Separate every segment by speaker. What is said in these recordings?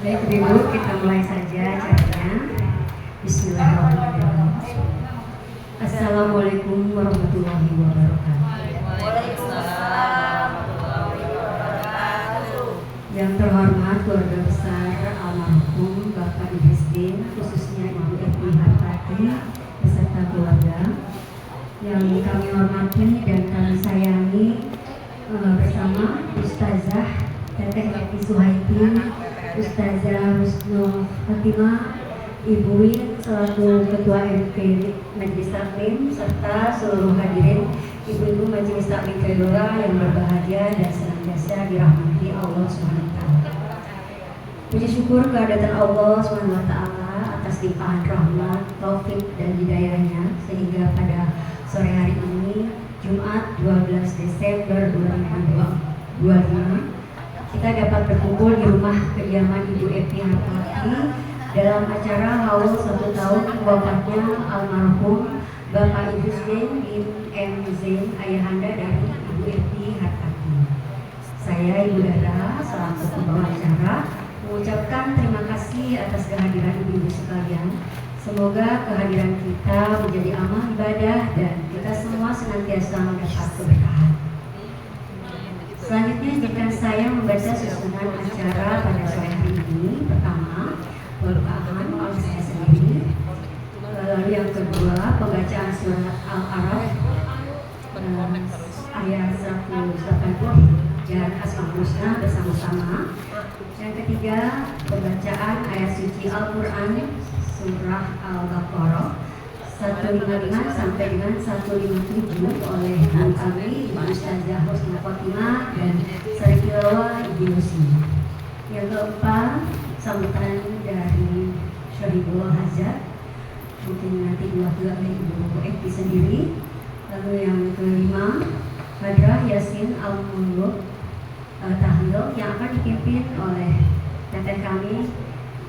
Speaker 1: Baik Ibu, kita mulai saja acaranya. Bismillahirrahmanirrahim. Assalamualaikum warahmatullahi wabarakatuh.
Speaker 2: Waalaikumsalam warahmatullahi wabarakatuh.
Speaker 1: Yang terhormat keluarga besar almarhum Bapak Idrisdin, khususnya Ibu Eti Hartati beserta keluarga, yang kami hormati dan kami sayangi bersama Ustazah Teteh Eti Suhaiti, Ustazah Husnul Fatimah, Ibu Win selaku Ketua MP Majelis Taklim serta seluruh hadirin ibu-ibu Majelis Taklim Kedora yang berbahagia dan senantiasa dirahmati Allah SWT. Puji syukur kehadiran Allah SWT atas limpahan rahmat, taufik dan hidayahnya sehingga pada sore hari ini Jumat 12 Desember 2025 kita dapat berkumpul di rumah kediaman Ibu Eti Hartati dalam acara haul 1 tahun wafatnya almarhum Bapak Idrisdin bin M. Zain, ayahanda dari Ibu Eti Hartati. Saya Ibu Dara selaku pembawa acara mengucapkan terima kasih atas kehadiran ibu-ibu sekalian. Semoga kehadiran kita menjadi amal ibadah dan kita semua senantiasa mendapat keberkahan. Selanjutnya izinkan saya membaca susunan acara pada sore hari ini. Pertama, pembukaan oleh saya sendiri. Lalu yang kedua, pembacaan surat Al-Araf ayat 180 dan Asmaul Husna bersama-sama. Yang ketiga, pembacaan ayat suci Al-Quran surah Al-Baqarah 155 sampai dengan 157 oleh guru kami Ibu Ustazah Husnul Fatimah dan Sari Tilawah Ibu Yusi. Yang keempat, sambutan dari Syahidullah Hazat, mungkin nanti diwakili oleh Ibu Eti sendiri. Lalu yang kelima, Hadrah Yasin Al-Muluk Tahlil yang akan dipimpin oleh teteh kami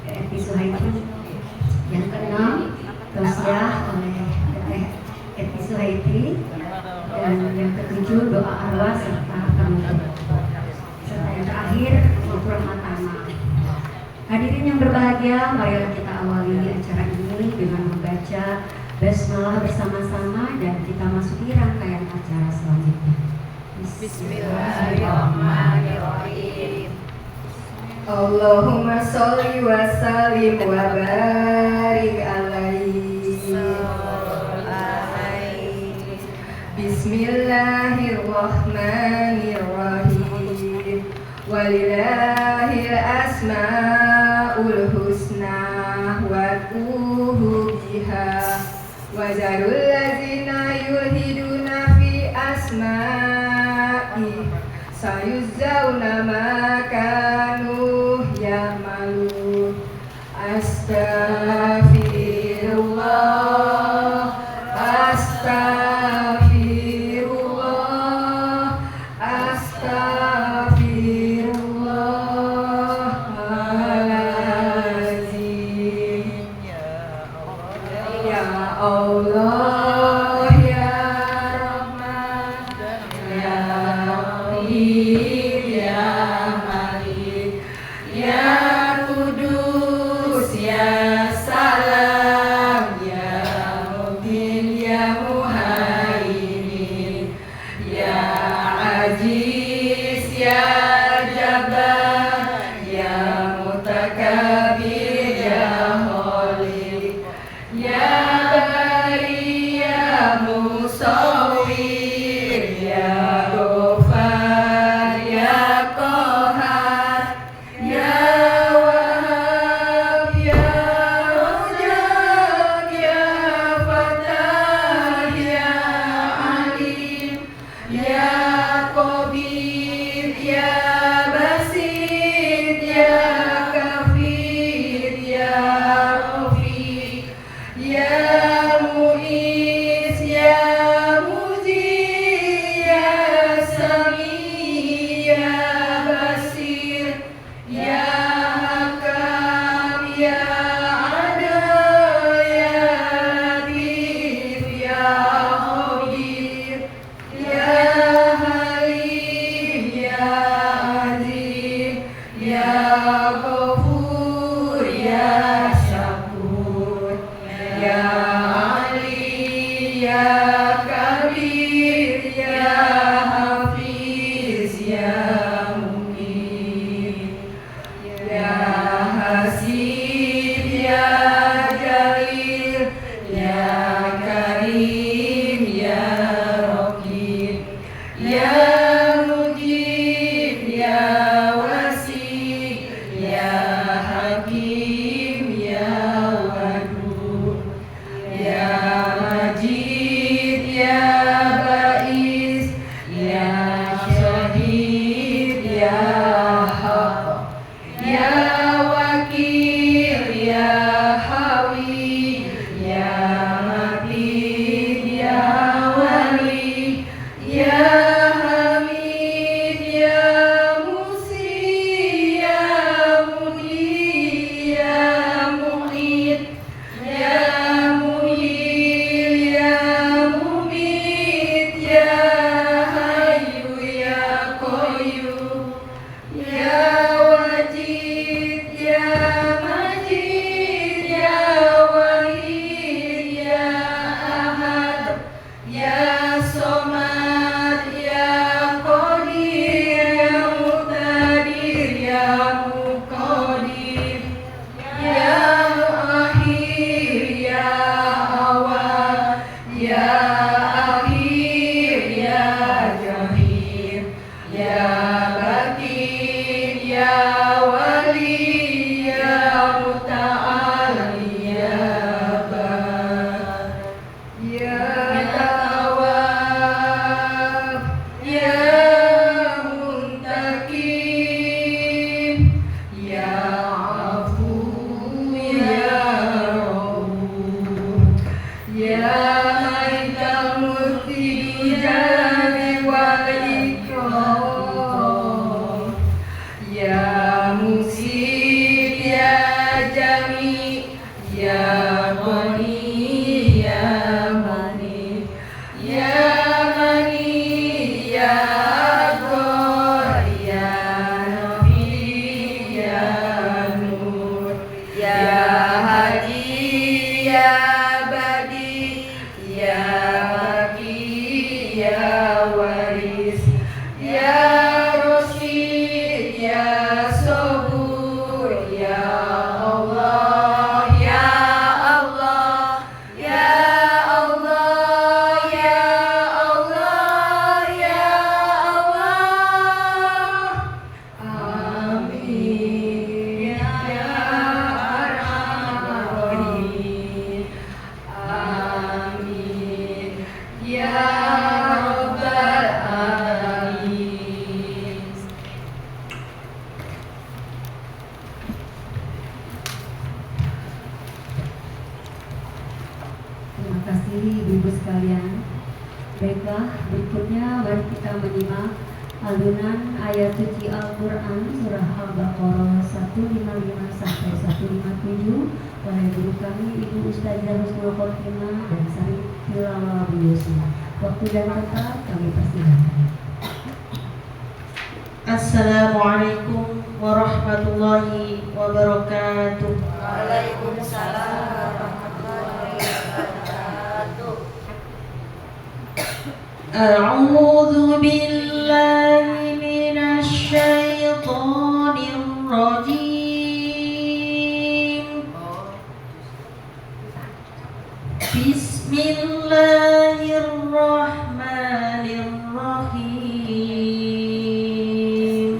Speaker 1: Eti Suhaiti. Yang keenam, tausiah oleh Teteh Eti Suhaiti. Dan yang ketujuh, doa arwah serta penutup. Serta yang terakhir, ngobrol matama. Hadirin yang berbahagia, marilah kita awali acara ini dengan membaca basmalah bersama-sama dan kita masuki rangkaian acara selanjutnya.
Speaker 2: Bismillahirrahmanirrahim.
Speaker 3: Allahumma sholli wa sallim wa barik alaihi. Bismillahirrahmanirrahim. Walillahil asmaul husna wad'uhu biha wa zarul ladzina yulhiduna fi asma'i sayuzzawna ma kanu ya'malun. Astaghfirullah, astaghfirullah, astaghfirullahaladzim. Ya Allah, ya Rahman, ya Rahim, ya Malik, ya Kudus, ya Salam, ya Mubin, ya Muhammad. Ya Kabir, Ya Hafiz, Ya Mu'min, Ya Hasib, Ya Jalil, Ya Karim, Ya Raqib, Ya Mujib, Ya Wasi, Ya Hakim, Ya Wadud, Ya Majid, Ya Ba'is, Ya Syahid, Ya Haq, Ya Wakil, Ya Hawi, Ya Matin, Ya Wali, Ya Hamid, Ya Musi, Ya Muni, Ya Mu'id, Ya Muhil, Ya Mumit, Ya Hayyu, Ya Qayyum, Ya Wajid, Ya Majid, Ya Wahid, Ya Ahad, Ya Somad, Ya Qadir, Ya Muqtadir, Ya Muqadir, Ya Akhir, Ya Awal, Ya Akhir, Ya Jahir, Ya Batin, Ya Wali, Ya Muta'ali, Ya Bar, Ya Tawab, Ya Muntakim, Ya Afu, Ya Rauf, Ya Malikal Mulki Jalali wal Ikram, Ya Musib, Ya Jami, Ya Qani, Ya Mani, Ya Mani, Ya Ghor, Ya Nafi, Ya Nur, Ya Hadi, Ya Badi, Ya Baqi, Ya Waris, Ya Rasyid, Ya Sabur, Ya Allah, Ya Allah, Ya Allah, Ya Allah, Ya Allah. Amin. Ya Arhamar Rahimin. Amin. Ya Rabbal Alamin.
Speaker 1: Terima kasih ibu-ibu sekalian. Baiklah, berikutnya mari kita menyimak alunan ayat suci Al-Quran surah Al-Baqarah 155 sampai 157 oleh guru kami Ibu Ustazah Husnul Khotimah dan Sari Tilawah Bu Yusuf. Waktu dan tempat kami persilakan.
Speaker 4: Assalamualaikum warahmatullahi wabarakatuh.
Speaker 2: Waalaikumsalam warahmatullahi wabarakatuh.
Speaker 4: A'udzu billahi minasy syaithanir rajim. Bismillahirrahmanirrahim.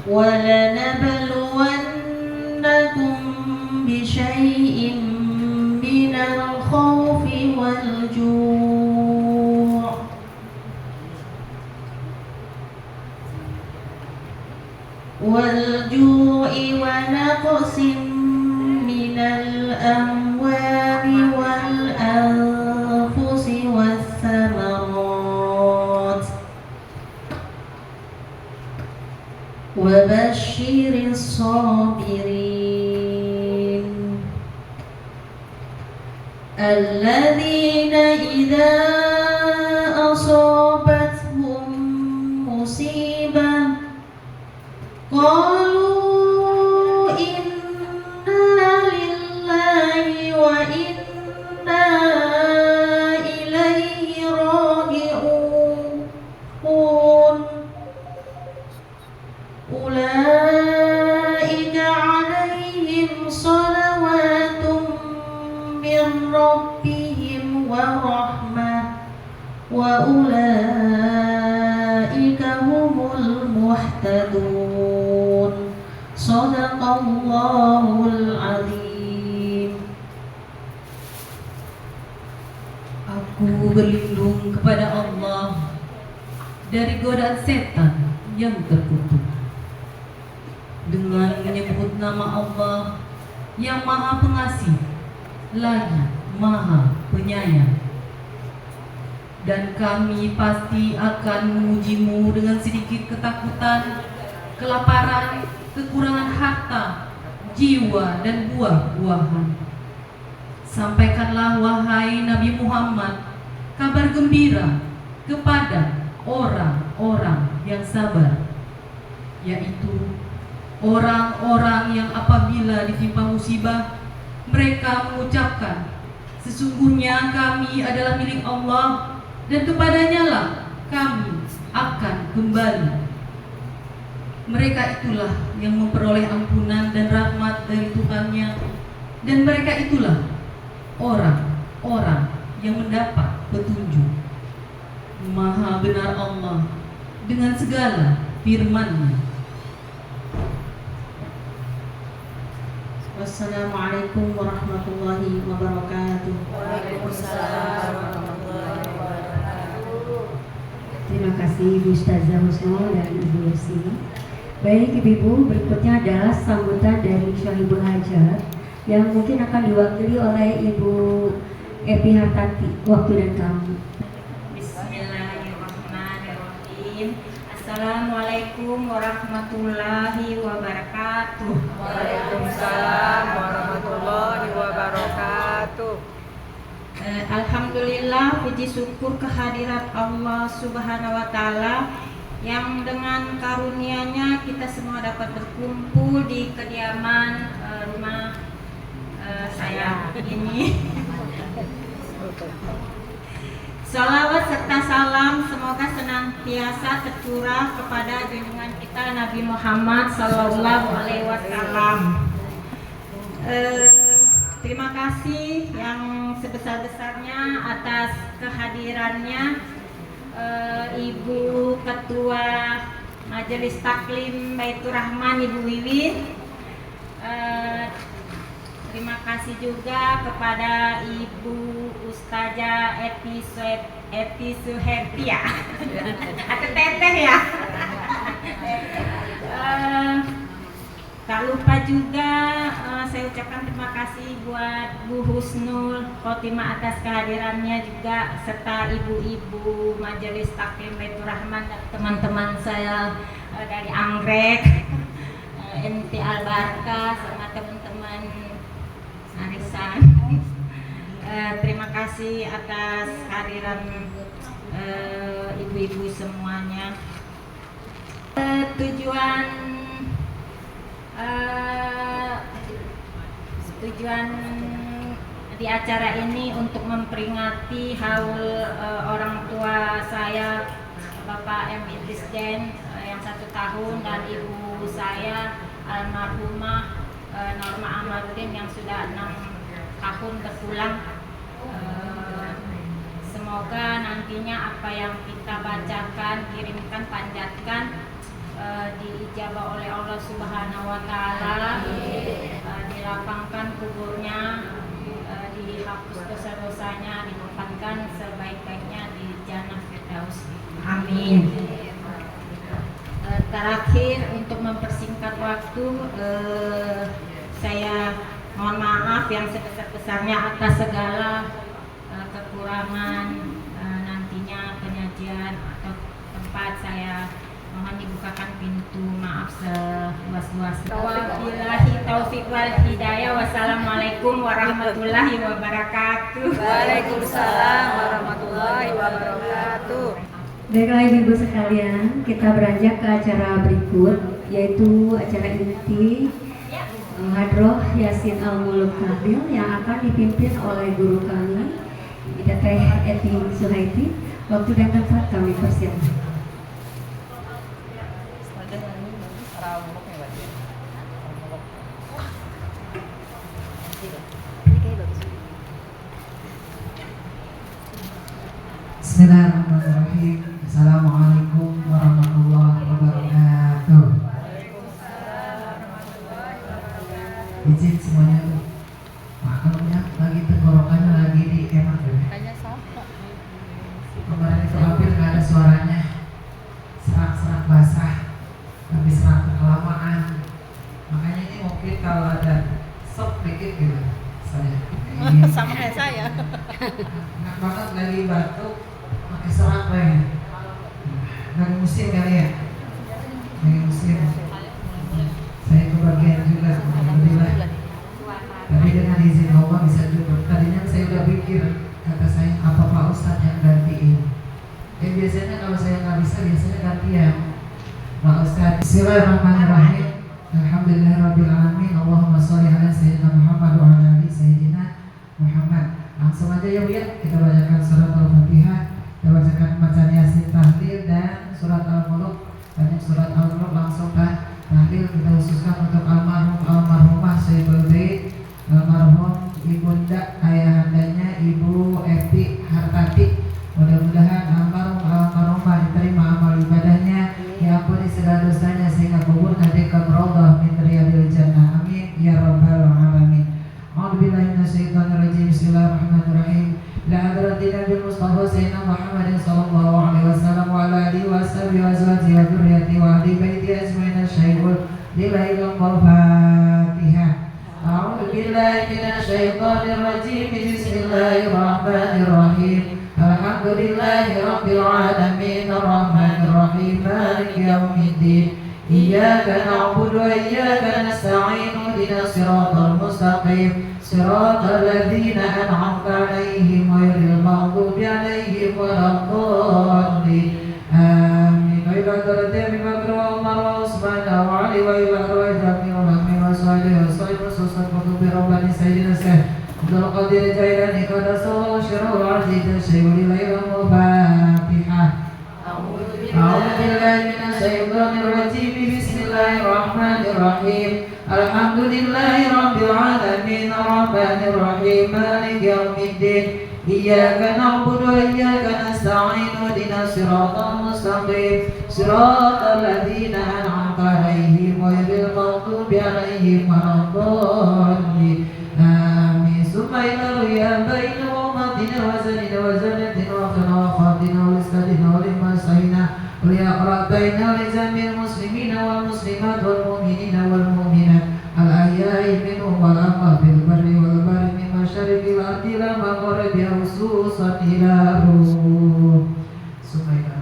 Speaker 4: وَلَنَبْلُوَنَّكُمْ بِشَيْءٍ مِّنَ الْخَوْفِ وَالْجُوعِ وَنَقْصٍ مِّنَ الْأَمْوَالِ وَالْأَنفُسِ وَالثَّمَرَاتِ وَبَشِّرِ الصَّابِرِينَ الَّذِينَ إِذَا أَصَابَتْهُم مُّصِيبَةٌ قالوا إنا ربهم ورحمة وأولئك هم المهتدون صدق الله العظيم.
Speaker 3: Aku berlindung kepada Allah dari godaan setan yang terkutuk dengan menyebut nama Allah yang Maha Pengasih lagi Maha Penyayang. Dan kami pasti akan mengujimu dengan sedikit ketakutan, kelaparan, kekurangan harta, jiwa, dan buah-buahan. Sampaikanlah wahai Nabi Muhammad kabar gembira kepada orang-orang yang sabar, yaitu orang-orang yang apabila ditimpa musibah mereka mengucapkan, sesungguhnya kami adalah milik Allah dan kepadanya lah kami akan kembali. Mereka itulah yang memperoleh ampunan dan rahmat dari Tuhannya, dan mereka itulah orang-orang yang mendapat petunjuk. Maha benar Allah dengan segala firman-Nya.
Speaker 4: Wassalamualaikum warahmatullahi wabarakatuh.
Speaker 2: Waalaikumsalam warahmatullahi wabarakatuh.
Speaker 1: Terima kasih Ibu Ustazah Husnul dan Ibu Lucy. Baik Ibu-ibu, berikutnya adalah sambutan dari Syahibul Hajat yang mungkin akan diwakili oleh Ibu Epi Hartati. Waktu dan kamu.
Speaker 5: Bismillahirrahmanirrahim. Assalamualaikum warahmatullahi wabarakatuh.
Speaker 2: Waalaikumsalam warahmatullahi wabarakatuh.
Speaker 5: Alhamdulillah, puji syukur kehadirat Allah Subhanahu wa Ta'ala yang dengan karunia-Nya kita semua dapat berkumpul di kediaman rumah saya ini. Salawat serta salam semoga senantiasa tercurah kepada junjungan kita Nabi Muhammad Sallallahu Alaihi Wasallam. Terima kasih yang sebesar-besarnya atas kehadirannya Ibu Ketua Majelis Taklim Baitur Rahman Ibu Wiwin. Terima kasih juga kepada Ibu Ustazah Eti Suhertia atau Teteh ya. Tak lupa juga saya ucapkan terima kasih buat Bu Husnul Khotimah atas kehadirannya juga, serta ibu-ibu Majelis Taklim Baitur Rahman dan teman-teman saya dari Anggrek, MT Al-Barka sama teman-teman arisan. Terima kasih atas kehadiran ibu-ibu semuanya. Tujuan di acara ini untuk memperingati haul orang tua saya, Bapak M. Idris Den yang 1 tahun, dan ibu saya almarhumah Norma Amaruddin yang sudah 6 tahun berpulang. Semoga nantinya apa yang kita bacakan, kirimkan, panjatkan diijabah oleh Allah Subhanahu wa Ta'ala, dilapangkan kuburnya, dihapus dosa-dosanya, ditempatkan sebaik-baiknya di Jannah Firdaus. Amin. Terakhir, untuk mempersingkat waktu, saya mohon maaf yang sebesar-besarnya atas segala kekurangan nantinya penyajian atau tempat. Saya mohon dibukakan pintu maaf seluas-luasnya. Wabillahi taufiq wal hidayah. Wassalamualaikum warahmatullahi wabarakatuh.
Speaker 2: Waalaikumsalam warahmatullahi wabarakatuh.
Speaker 1: Baiklah ibu-ibu sekalian, kita beranjak ke acara berikut, yaitu acara inti Hadroh Yasin Al-Muluk Kabil yang akan dipimpin oleh guru kami, Teteh Eti Suhaiti. Waktu dan tempat kami persilakan.
Speaker 6: Bismillahirrahmanirrahim. Assalamualaikum warahmatullahi wabarakatuh. Izin semuanya tuh. Maklumnya lagi tenggorokannya lagi di emak ya. Kemarin itu hampir nggak ada suaranya. Serak-serak basah, tapi serak kelamaan. Makanya ini mungkin kalau ada sok dikit gitu. Saya.
Speaker 2: Sama kayak saya.
Speaker 6: Enak banget lagi batuk pakai serak lagi. Lagi musim kali ya. Lagi musim. Saya kebagian juga. Alhamdulillah. Tapi dengan izin Allah bisa juga. Tadinya saya udah pikir, kata saya apa Pak Ustadz yang gantiin. Biasanya kalau saya nggak bisa biasanya gantian Pak Ustadz. Bismillahirrahmanirrahim. Alhamdulillahirrabbilalamin. Allahumma sholli ala sayyidina Muhammad wa ala ali sayyidina Muhammad. Langsung aja ya Bu ya, kita bacakan surat Al-Fatihah, kita bacakan bacaan Yasin tahlil dan surat Al-Mulk. Banyak surat Al-Mulk langsung kan tahlil kita khususkan untuk almarhum almarhumah Syaibul Bait, almarhum ibunda ayahandanya Ibu Epi Hartati. Mudah-mudahan almarhum almarhumah diterima amal ibadahnya, diampuni segala dosanya sehingga kuburnya dekat raudhah min riyadil jannah. Amin ya rabbal alamin. A'udzubillahi minasyaitonirrajim. Bismillahirrahmanirrahim. La hadratina bil Mustafa sayyidina Muhammadin sallallahu alaihi wasallam wa ala alihi wa sahbihi wa azwajihi wa dzurriyyatihi wa ahli baiti ajmain asyhadu lillahi al-Fatihah. A'udzubillahi minasyaitonir rajim. Bismillahirrahmanirrahim. Alhamdulillahi rabbil alamin arrahmanir rahim maliki yaumiddin. Iyyaka na'budu wa iyyaka nasta'in ihdinas siratal mustaqim siratal ladzina an'amta 'alaihim ghairil maghdubi 'alaihim waladdallin. Amin. Wa ila tarati Bakr wa Umar wa Utsman wa Ali wa ila arwah jami'ul mu'minin wa salih wa sallim wa sallam bi rabbani sayyidina Syekh Abdul Qadir Jailani qaddasallahu sirruhu al-aziz sayyidil Fatihah. A'udzu billahi minasyaitonir rajim. Bismillahirrahmanirrahim. Alhamdulillahi rabbil alamin arrahmanir rahim maliki yaumiddin. Iyyaka na'budu wa iyyaka nasta'in ihdinas siratal mustaqim siratal ladzina an'amta 'alaihim ghairil maghdubi 'alaihim waladdallin. Amin. Summa ila ya baina ummatina wa zanina wa zanatina wa khana wa khatina wa istadina wa limasayna wa liaqrataina wa lijamil muslimina wal muslimat wal mu'minina wal mu'minat al ahya'i minhum wal amwat bil barri wal bahri min masyariqil ardi ila magharibiha khususan ila ruh. Summa ila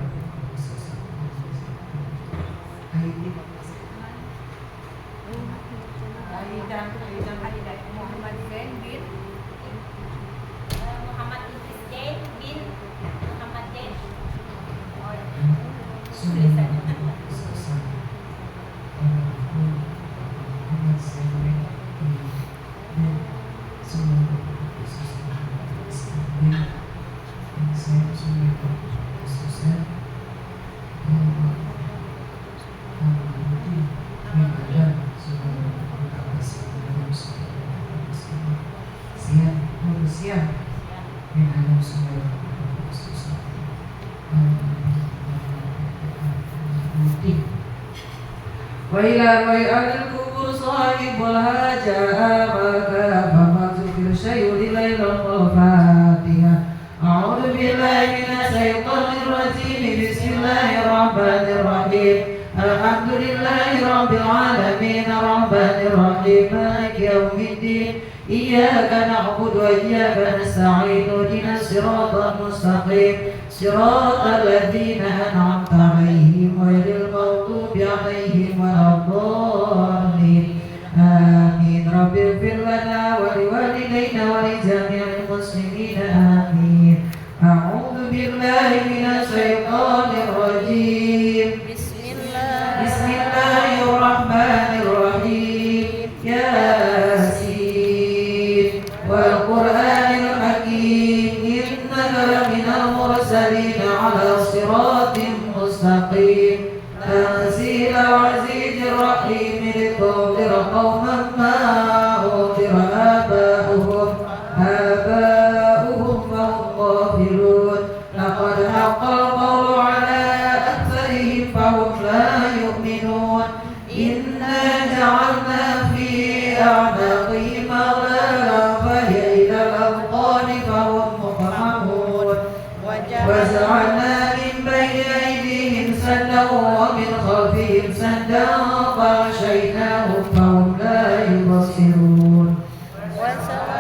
Speaker 6: wa ila wa'al kubur sahibul haja maka famazukir syai'ul lailul Fatihah. A'udzu billahi minasy syaithanir rajim. Bismillahirrahmanirrahim. Alhamdulillahi rabbil alamin arrahmanir rahim maliki yaumiddin. Iyyaka na'budu wa iyyaka nasta'in ihdinas siratal mustaqim siratal ladzina an'amta 'alaihim ghairil maghdubi 'alaihim waladdallin. Amin. Rabbighfir lana wa liwalidayna wa li jami'il muslimin. Amin. A'udzu billahi minasy syaithanir rajim. Bismillahirrahmanirrahim. Yasin wal Qur'anil hakim innaka laminal mursalin ala siratim mustaqim tanzila azizir rahim litunzira qauman ma unzira aba'uhum wa hum ghafilun. Laqad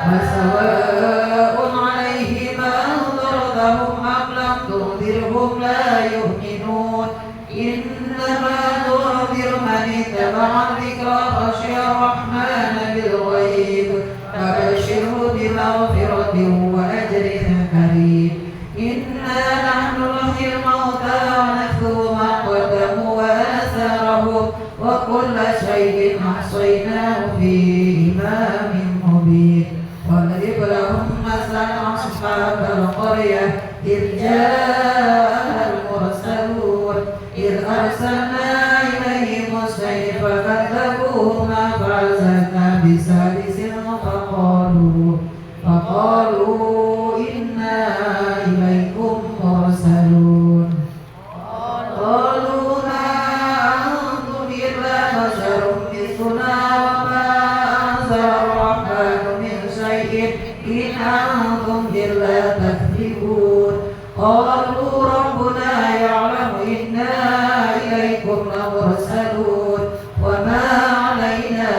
Speaker 6: وسواء عليهم أنذرتهم أم لم تنذرهم لا يؤمنون إنما تنذر من اتبع الذكر وخشي الرحمن بالغيب فبشره بمغفرة وأجر كريم إنا نحن نحيي الموتى ونكتب ما قدموا وآثارهم وكل شيء أحصيناه في إمام مبين واضرب لهم مثلا أصحاب القرية إذ جاءها المرسلون إذ أرسلنا إليهم السيف فكذبوهما فعززنا بثالث فقالوا إنا إليكم مرسلون قالوا ما أنتم إلا بشر مثلنا وما أنزل الرحمن من شيء إن أنتم إلا تكذبون قالوا ربنا يعلم إنا إليكم لمرسلون وما علينا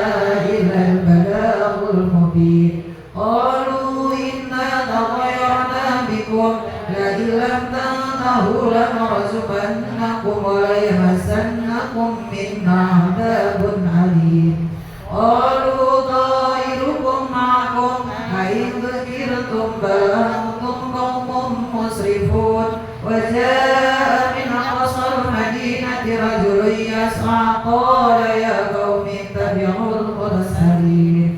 Speaker 6: إلا البلاغ المبين قالوا إنا تطيرنا بكم لئن لم تنتهوا لنرجمنكم وليمسنكم منا عذاب أليم قالوا طائركم معكم أئن ذكرتم بل أنتم قوم مسرفون وجاء من أقصى المدينة رجل يسعى قال يا قوم اتبعوا المرسلين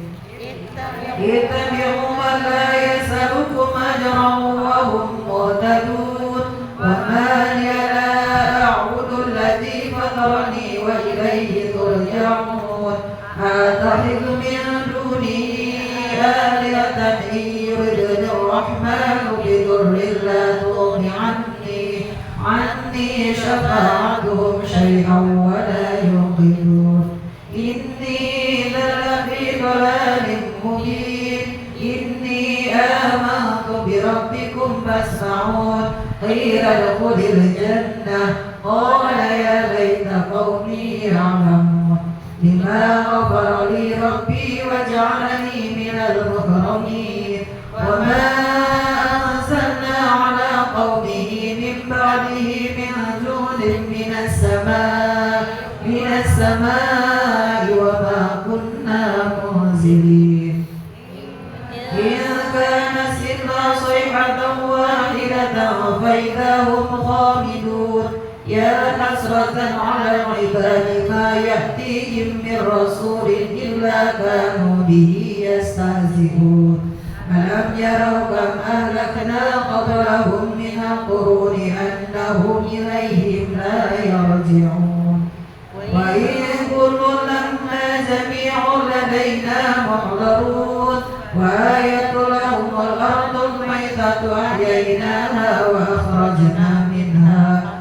Speaker 6: اتبعوا من لا يسألكم أجرا وهم مهتدون وما لي لا أعبد الذي فطرني وإليه ترجعون أتخذ من دونه آلهة إن يردني الرحمن بضر لا تغن عني شفاعتهم شيئا ولا ينقذون إني لفي ضلال مبين إني آمنت بربكم فاسمعون قيل ادخل الجنة قال يا ليت قومي يعلمون بما غفر لي ربي وجعلني من المكرمين وما أنزلنا على قومه من بعده من جود من السماء وما كنا منزلين إن كانت إلا صيحة واحدة فإذا هم خامدون يا حسرة على العباد ما يأتيهم من رسول إلا كانوا به يستهزئون ألم يروا كم أهلكنا قبلهم من القرون أنهم إليهم لا يرجعون وإن كل لما جميع لدينا محضرون وآية لهم الأرض الميتة أحييناها وأخرجنا منها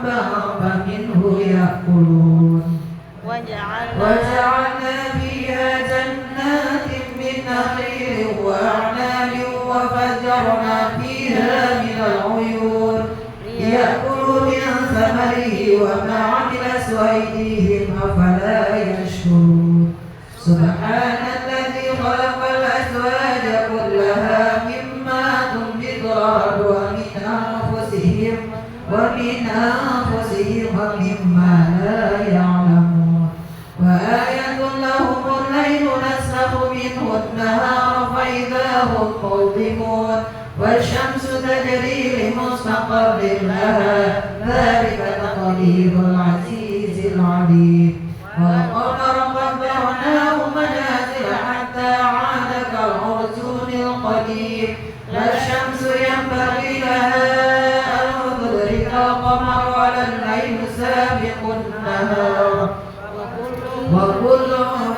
Speaker 6: حبا فمنه يأكلون وجعلنا فيها جنات من نخيل وأعناب وفجرنا فيها من العيون ليأكلوا من ثمره وما عملت أيديهم أفلا يشكرون سبحان الذي خلق الأزواج كلها مما تنبت الأرض ومن أنفسهم ومما لا يعلمون وآية لهم الليل نسلخ منه النهار فإذا هم مظلمون والشمس تجري لمستقر لها ذلك تقدير العزيز العليم والقمر قدرناه منازل حتى عاد كالعرجون القديم لا الشمس ينبغي لها أن تدرك القمر ولا الليل سابق النهار وكل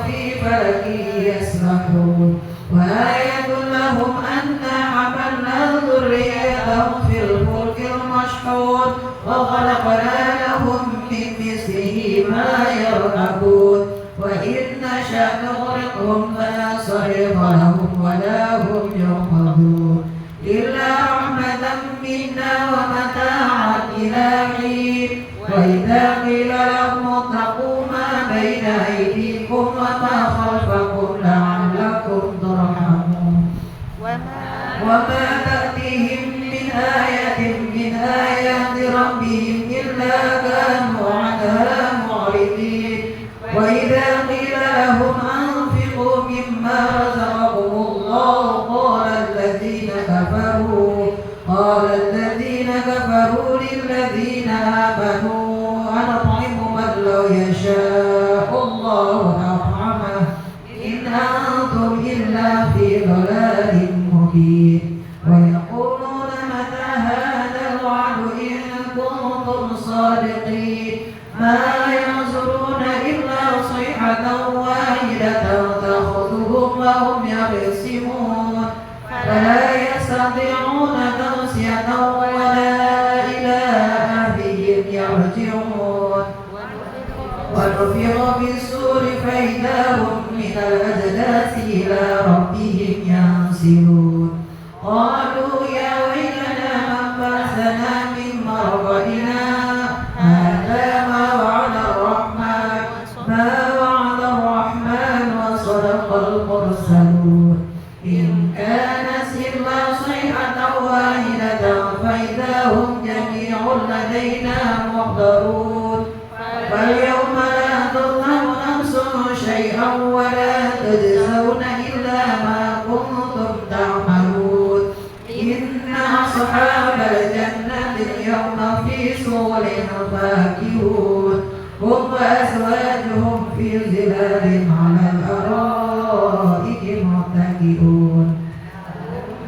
Speaker 6: في فلك يسبحون وآية لهم أنا حملنا ذريتهم في الفلك المشحون وخلقنا لهم من مثله ما يركبون وإن نشأ نغرقهم فلا صريخ لهم ولا هم ينقذون إلا رحمة منا ومتاعا إلى حين وإذا قيل لهم اتقوا ما بين أيديكم وما خلفكم لعلكم ترحمون رزقكم الله قال الذين كفروا للذين آمنوا أنطعم من لو يشاء الله أطعمه إن أنتم إلا في ضلال مبين ويقولون متى هذا الوعد إن كنتم صادقين ما ينظرون إلا صيحة واحدة تأخذهم وهم يخصمون فلا يستطيعون توصية ولا إلى أهلهم يرجعون ونفخ في الصور فإذا هم من الأجداث إلى ربهم ينسلون قالوا يا ويلنا من بعثنا من مرقدنا هذا ما وعد الرحمن وصدق المرسلون إن كانت إلا صيحة واحدة فإذا هم جميع لدينا محضرون فاليوم لا تظلم نفس شيئا ولا تجزون إلا ما كنتم تعملون إن أصحاب الجنة اليوم في سرر فاكهون هم وأزواجهم في ظلال على الأرائك متكئون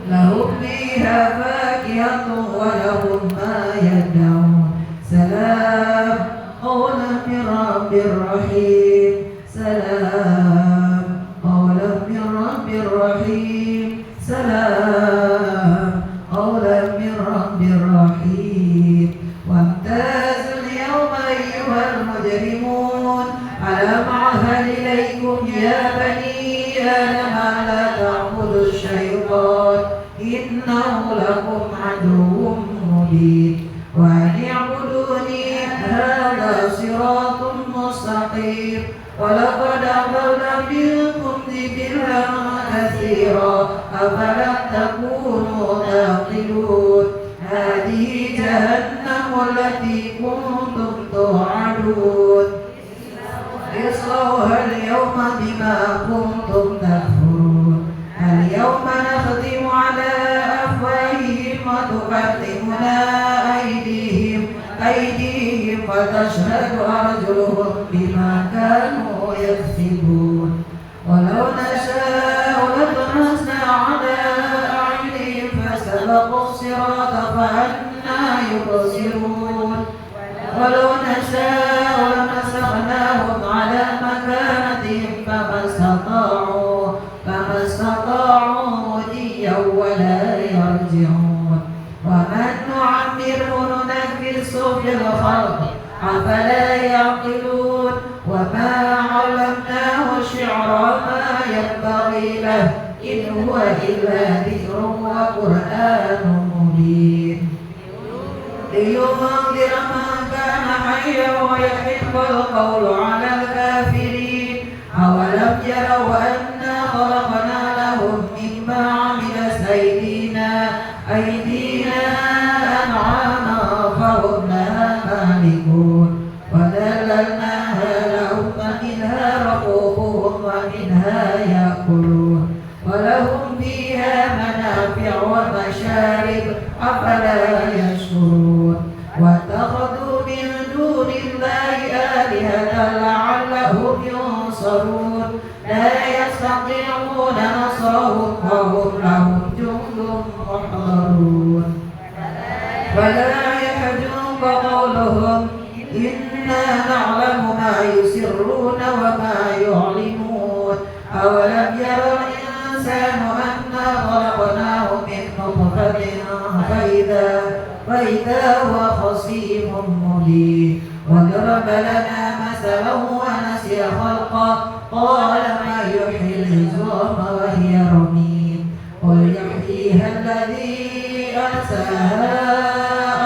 Speaker 6: لهم فيها فاكهة ولهم ما يدعون سلام قولا من رب رحيم سلام قولا من رب رحيم سلام قولا من رب رحيم وامتازوا اليوم أيها المجرمون ألم أعهد إليكم يا بني آدم لا تعبدوا الشيطان إنه لكم عدو مبين وأن اعبدوني هذا صراط مستقيم ولقد أضل منكم جبلا كثيرا أفلم تكونوا تعقلون هذه جهنم التي كنتم توعدون اصلوها اليوم بما كنتم تكفرون اليوم نختم على أفواههم وتكلمنا أيديهم وتشهد أرجلهم بما كانوا يكسبون ولو نشاء لطمسنا على أعينهم فاستبقوا الصراط فأنى يبصرون ولو نشاء لمسخناهم على مكانتهم فما استطاعوا مضيا ولا يرجعون ومن نعمره ننكسه في الخلق أفلا يعقلون وما علمناه الشعر وما ينبغي له إن هو إلا ذكر وقرآن مبين لينذر من كان حيا ويحق القول على الكافرين أولم يروا أنا خلقنا لهم مما عملت أيدينا أنعاما فهم لها مالكون وذللناها لهم فمنها ركوبهم ومنها يأكلون ولهم فيها منافع ومشارب أفلا يشكرون واتخذوا من دون الله آلهة لعلهم ينصرون لا يستطيعون نصرهم وهم لهم جند محضرون فلا يحزنك قولهم إنا نعلم ما يسرون وما يعلنون أولم يرى الإنسان أنا خلقناه من نطفة فإذا هو خصيم مبين وضرب لنا مثلا ونسي خلقه قال ما يحيي العظام وهي رميم قل يحييها الذي أنشأها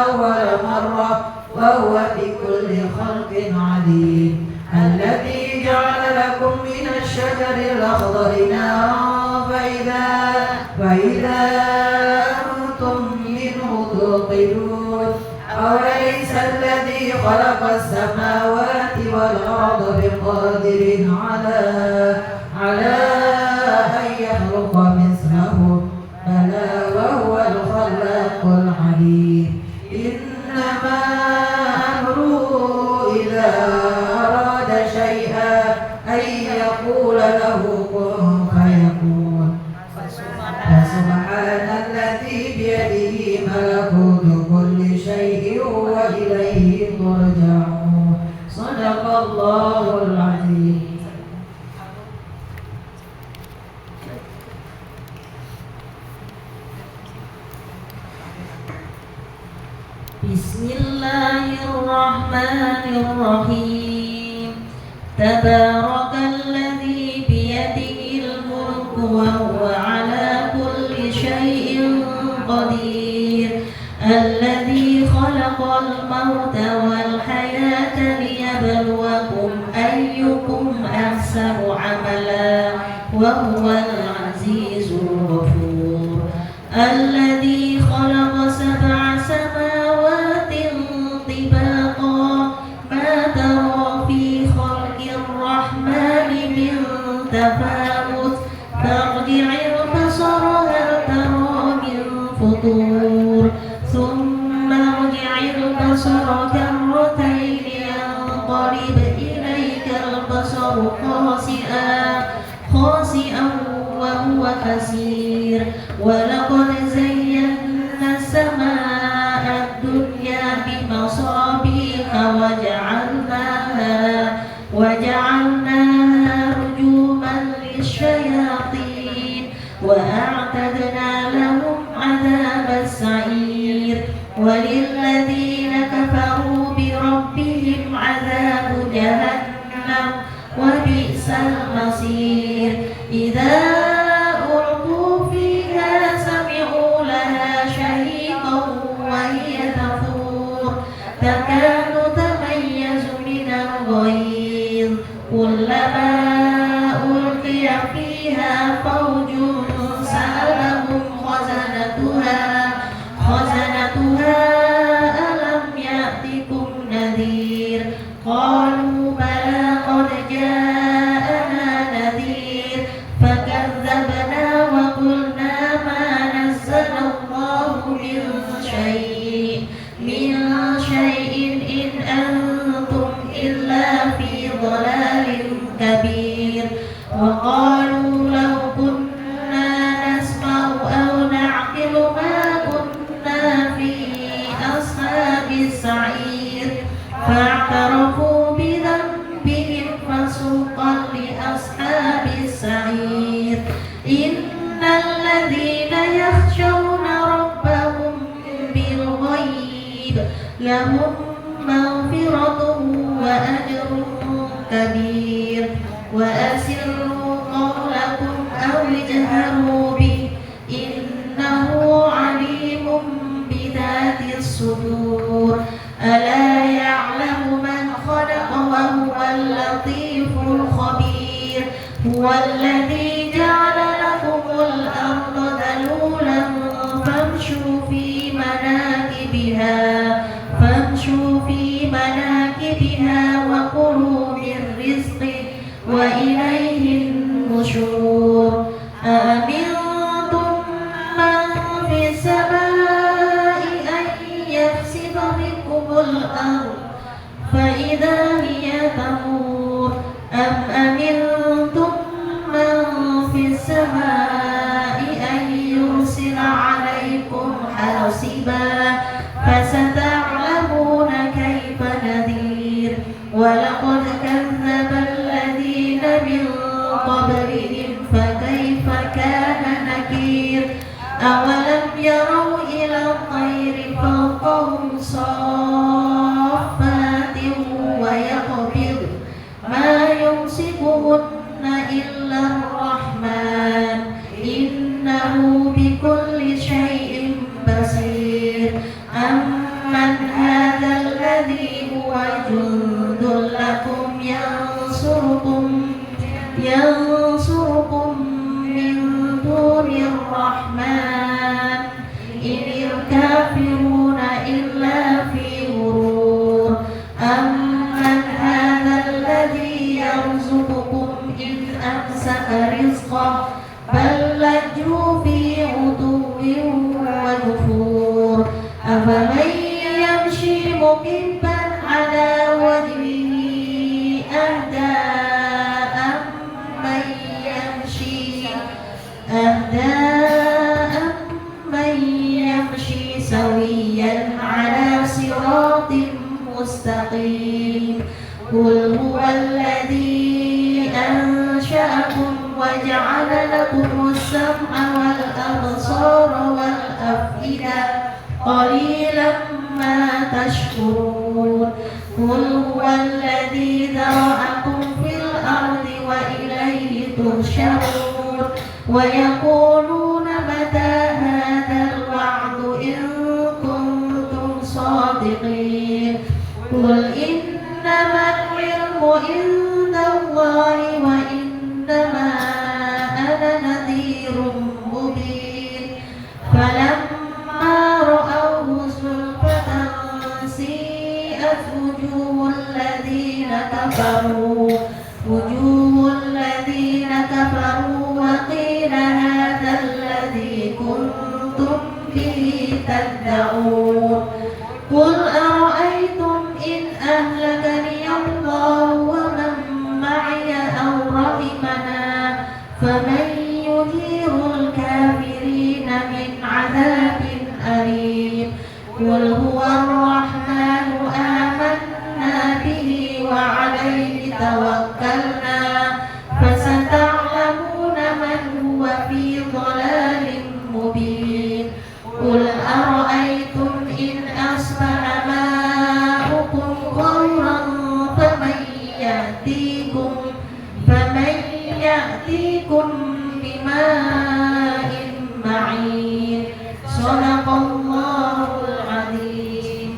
Speaker 6: أول مرة وهو بكل خلق عليم الذي جعل لكم من الشجر الأخضر نارا فإذا أنتم منه توقدون أوليس الذي خلق السماوات والأرض بقادر على أن يخلق مثلهم بلى وهو الخلاق العليم إنما أمره إذا أراد شيئا أن يقول له كن فيكون فسبحان الذي بيده ملكوت كل شيء وإليه ترجعون صدق الله العظيم.
Speaker 4: Bismillahirrahmanirrahim. Tabarakalladzi biyadihi al-mulku wa huwa ala kulli syai'in qadir. Alladzi khalaqal mauta wal hayata liyabluwakum ayyukum ahsanu amala wa huwal azizur ghafur. Alladzi khalaqa sab'a samawati tibaqa ma tara fi khalqir rahmani min tafawut farji'il basara hal tara min futur thumma rji'il basara karratayn yanqalib ilaykal basaru khasi'an wa huwa hasir ولقد زينا السماء الدنيا بمصابيح وجعلناها رجوما للشياطين وأعتدنا لهم عذاب السعير وللذين كفروا بربهم عذاب جهنم وبئس المصير إذا ألقوا فيها سمعوا لها شهيقا وهي تفور تكاد تميز من الغيظ كلما ألقي فيها فوج سألهم خزنتها ألم يأتكم نذير قالوا بلى قد جاءنا نذير فكذبنا وقلنا ما نزل الله من شيء إن أنتم إلا في ضلال كبير وقالوا لو كنا نسمع أو نعقل ما كنا في أصحاب السعير فاعترفوا بذنبهم فسوقا لأصحاب السعير إن الذين يخشون ربهم بالغيب لهم مغفرة وأجر كبير وأسروا قولكم أو اجهروا به إنه عليم بذات الصدور ألا يعلم من خلق وهو اللطيف الخبير هو الذي جعل لكم الأرض ذلولا فامشوا في مناكبها وكلوا من رزقه وإليه النشور أأمنتم من في السماء أن يخسف بكم الأرض فإذا هي تمور أم أمنتم من في السماء أن يرسل عليكم حاصبا فستعلمون كيف نذير ولقد كذب الذين من قبلهم فكيف كان نكير أولم يروا إلى الطير فوقهم صافات ويقبض ما يمسكهن إلا الرحمن إنه بكل شيء بصير أمن هذا الذي هو جند لكم ينصركم من دون الرحمن إن الكافرون إلا في غرور أمن هذا الذي يرزقكم إن أمسك رزقه بل لجوا في عتو ونفور أفمن يمشي مكبا على وجهه أهدى أمن يمشي سويا على صراط مستقيم قل هو الذي أنشأكم وجعل لكم السمع والأبصار والأفئدة قليلا ما تشكرون قل هو الذي ذرأكم في الأرض وإليه تحشرون ويقولون متى هذا الوعد إن كنتم صادقين قل إنما العلم عند الله وإنما أنا نذير مبين فلما رأوه زلفة سيئت وجوه الذين كفروا وقيل هذا الذي كنتم به تدعون قل أرأيتم إن أهلكني الله ومن معي أو رحمنا فمن يجير الكافرين من عذاب أليم قل هو الرحمن آمنا به وعليه توكلنا فستعلمون من هو في ضلال مبين قل أرأيتم إن أصبح ماؤكم غورا فمن يأتيكم بماء معين صدق الله العظيم.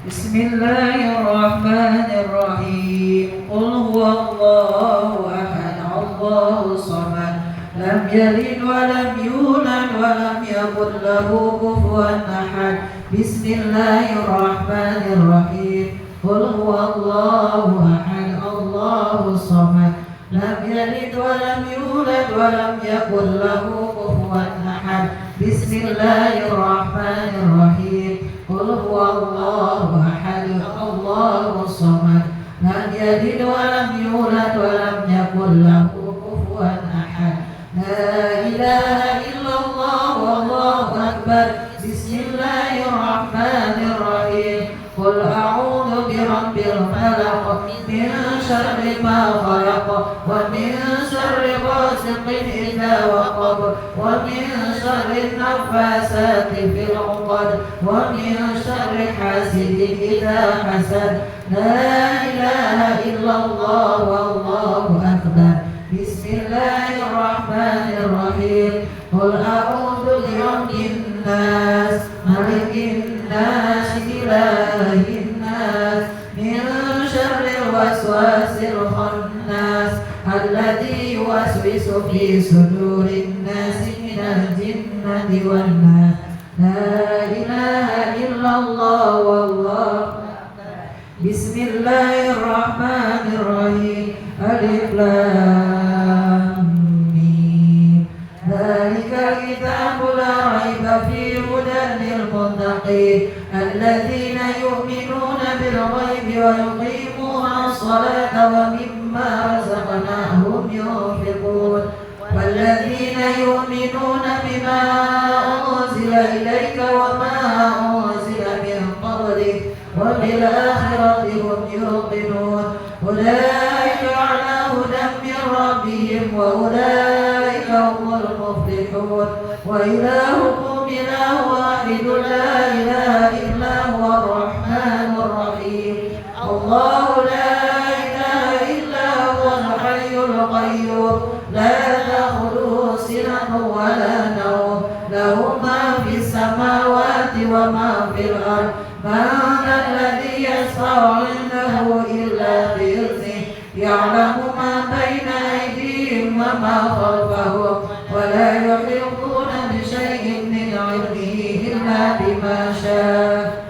Speaker 6: بسم الله الرحمن الرحيم قل هو الله أحد الله الصمد لم يلد ولم يولد ولم يكن له كفوا أحد بسم الله الرحمن الرحيم قل هو الله أحد الله الصمد لم يلد ولم يولد ولم يكن له كفوا أحد بسم الله الرحمن الرحيم قل هو الله أحد الله الصمد لم يلد ولم يولد ولم يكن له كفوا أحد لا إله إلا الله والله أكبر بسم الله الرحمن الرحيم قل أعوذ برب الفلق من شر ما خلق ومن شر غاسق إذا وقب ومن شر النفاثات في العقد ومن شر حاسد إذا حسد لا إله إلا الله والله أكبر بسم الله الرحمن الرحيم قل أعوذ برب الناس ملك الناس إله الناس من شر الوسواس الخناس الذي يوسوس في صدور الناس من الجنة والناس لا إله إلا الله والله بسم الله الرحمن الرحيم ألف لام ميم ذلك الكتاب لا ريب فيه هدى للمتقين الذين يؤمنون بالغيب ويقيمون الصلاة ومما رزقناهم ينفقون والذين يؤمنون بما أنزل إليك وما أنزل من قبلك وبالآخرة هم يوقنون أولئك على هدى من ربهم وأولئك هم المفلحون وإلهكم إله واحد لا إله إلا هو الرحمن الرحيم الله لا إله إلا هو الحي القيوم لا تأخذه سنة ولا نوم له ما في السماوات وما في الأرض من ذا الذي يشفع عنده إلا بإذنه يعلم ما بين أيديهم وما خلفهم ولا يحيطون بشيء من علمه إلا بما شاء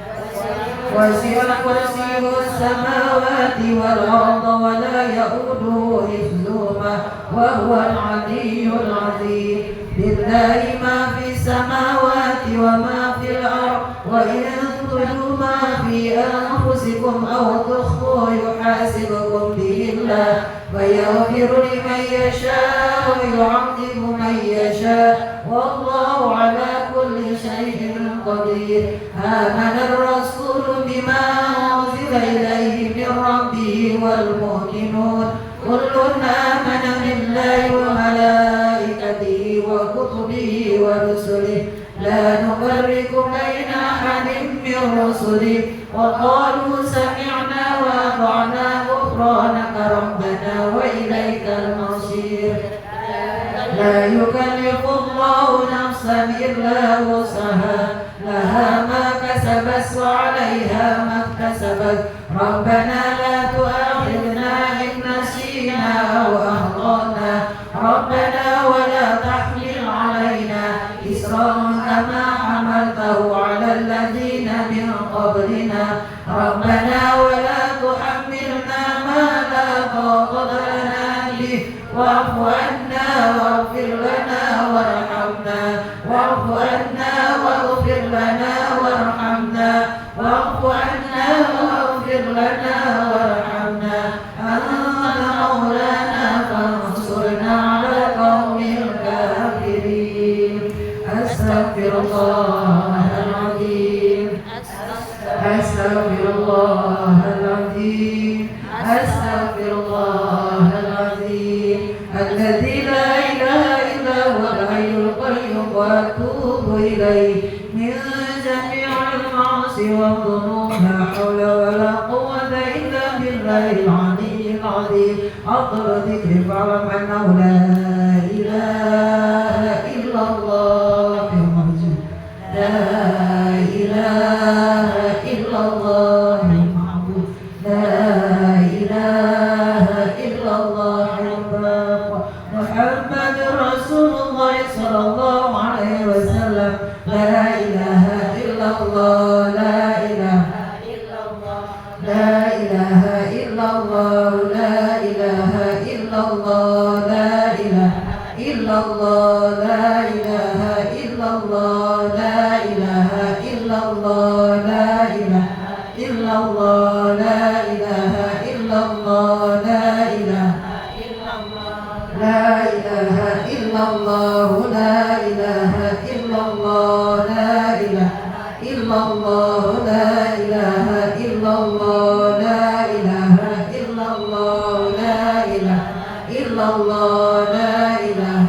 Speaker 6: وسع كرسيه السماوات والأرض ولا يؤوده حفظهما وهو العلي العظيم لله ما في السماوات وما في الأرض وإن تبدوا ما في أنفسكم أو تخفوه يحاسبكم به الله فيغفر لمن يشاء ويعذب من يشاء والله على كل شيء قدير. آمن الرسول بما أنزل إليه من ربه والمؤمنون كل آمن بالله وملائكته وكتبه ورسله لا نفرق بين أحد من رسله وقالوا سمعنا وأطعنا غفرانك ربنا وإليك المصير. لا يكلف الله نفسا إلا وسعها لها ما كسبت وعليها ما اكتسبت ربنا لا تؤاخذنا إن نسينا أو أخطأنا ربنا ولا تحمل علينا إصرا كما حملته على الذين من قبلنا ربنا ولا تحملنا ما لا طاقة لنا به واعف عنا واغفر لنا وارحمنا واعف عنا واغفر لنا وارحمنا واعف عنا واغفر لنا وارحمنا أنت مولانا فانصرنا على القوم الكافرين. أستغفر الله العظيم أستغفر الله العظيم أستغفر الله العظيم الذي لا إله إلا هو الحي القيوم وأتوب إليه من جميع المعاصي والذنوب لا حول ولا قوة إلا بالله العلي العظيم. أفضل ذكر فاعلم أنه لا إله إلا الله لا إله إلا الله لا إله إلا الله محمد رسول الله صلى الله عليه وسلم لا إله إلا الله لا إله إلا الله لا إله إلا الله لا إله إلا الله لا إله إلا الله لا إله إلا الله لا إله إلا الله لا إله إلا الله لا إله إلا الله لا إله لا إله إلا الله لا إله إلا الله لا إله إلا الله لا إله إلا الله لا إله إلا الله لا إله إلا الله لا إله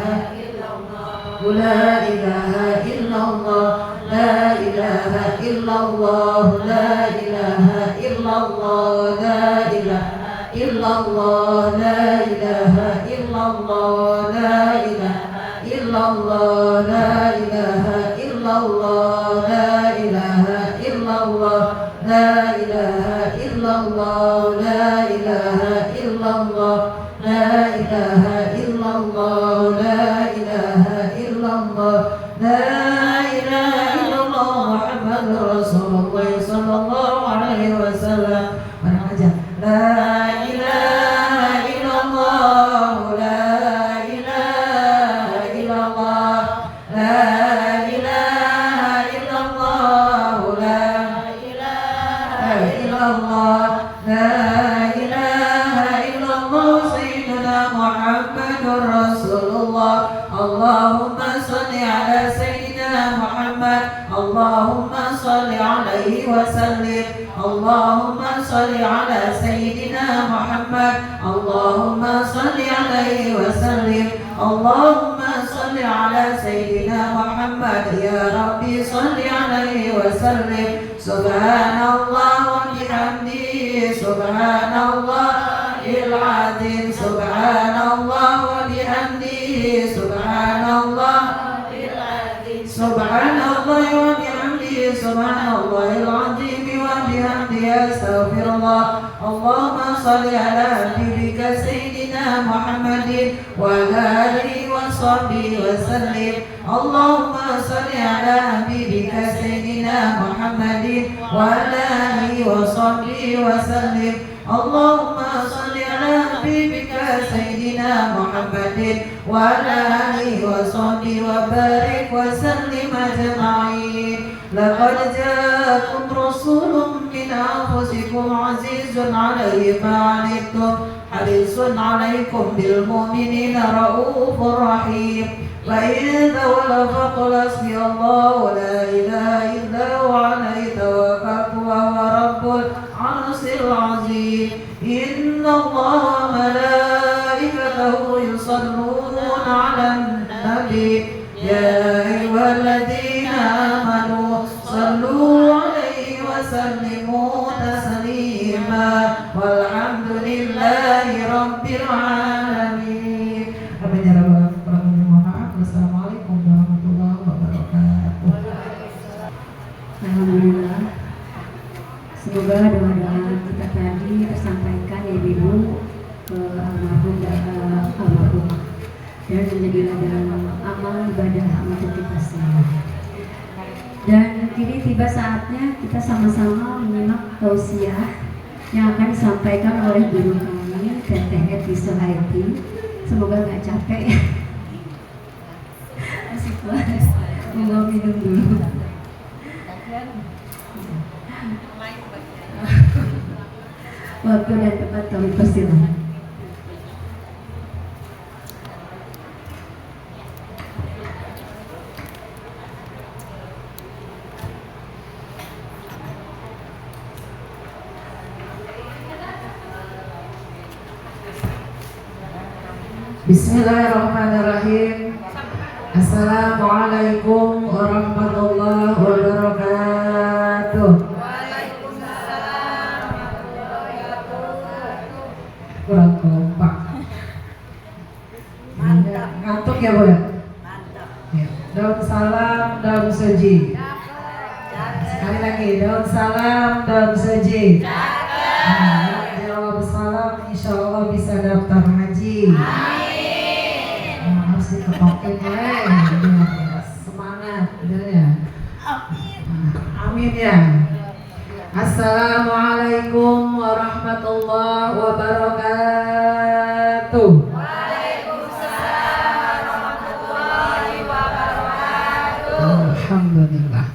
Speaker 6: لا إله إلا الله لا إله إلا الله لا إله إلا الله لا إله إلا الله لا إله إلا الله لا إله إلا الله لا إله إلا الله لا إله إلا الله لا إله إلا الله لا إله إلا الله لا إله إلا الله لا إله إلا الله لا إله إلا الله محمد رسول الله صلى الله عليه وسلم. لا إله إلا الله لا إله إلا الله لا إله إلا الله لا إله إلا الله لا إله إلا الله سيدنا محمد رسول الله. اللهم صل على سيدنا محمد اللهم صل عليه وسلم اللهم صل على سيدنا محمد اللهم صل عليه وسلم اللهم صل على سيدنا محمد يا ربي صل عليه وسلم. سبحان الله وبحمده سبحان الله العظيم سبحان الله وبحمده سبحان الله العظيم سبحان الله وبحمده سبحان الله العظيم وبحمده أستغفر الله. اللهم صل على حبيبك سيدنا محمد وعلى آله وصحبه وسلم. اللهم صل على حبيبك سيدنا محمد وعلى آله وصحبه وسلم. اللهم صل على حبيبك سيدنا سيدنا محمد وعلى آله وصحبه وبارك وسلم أجمعين. لقد جاءكم رسول من أنفسكم عزيز عليه ما عنتم حريص عليكم بالمؤمنين رؤوف رحيم. فإن تولوا فقل حسبي الله لا إله إلا هو عليه توكلت وهو رب العرش العظيم. إن الله وملائكته يصلون على النبي يا أيها الذين آمنوا صلوا عليه وسلموا تسليما والحمد لله رب العالمين. Wassalamualaikum warahmatullahi wabarakatuh.
Speaker 1: Alhamdulillah. Semoga doa-doa kita tadi tersampaikan ya Ibu ke almarhum dan almarhumah dan menjadi ladang amal ibadah untuk kita semua. Dan kini tiba saatnya kita sama-sama menyimak tausiah yang akan disampaikan oleh guru kami Teteh Eti Suhaiti. Semoga nggak capek ya. Masih puas. Mau minum dulu. Waktu dan tempat kami persilakan.
Speaker 6: Bismillahirrahmanirrahim. Assalamualaikum warahmatullahi wabarakatuh. Kurang kompak. Ngantuk ya Bu ya? Ya. Daun salam, daun seji. Sekali lagi, daun salam, daun seji. Nah, jawab salam, insya Allah bisa daftar haji. Harus diketokin semangat, bener ya? Amin ya. Assalamualaikum warahmatullahi wabarakatuh.
Speaker 2: Waalaikumsalam warahmatullahi wabarakatuh.
Speaker 6: Alhamdulillah.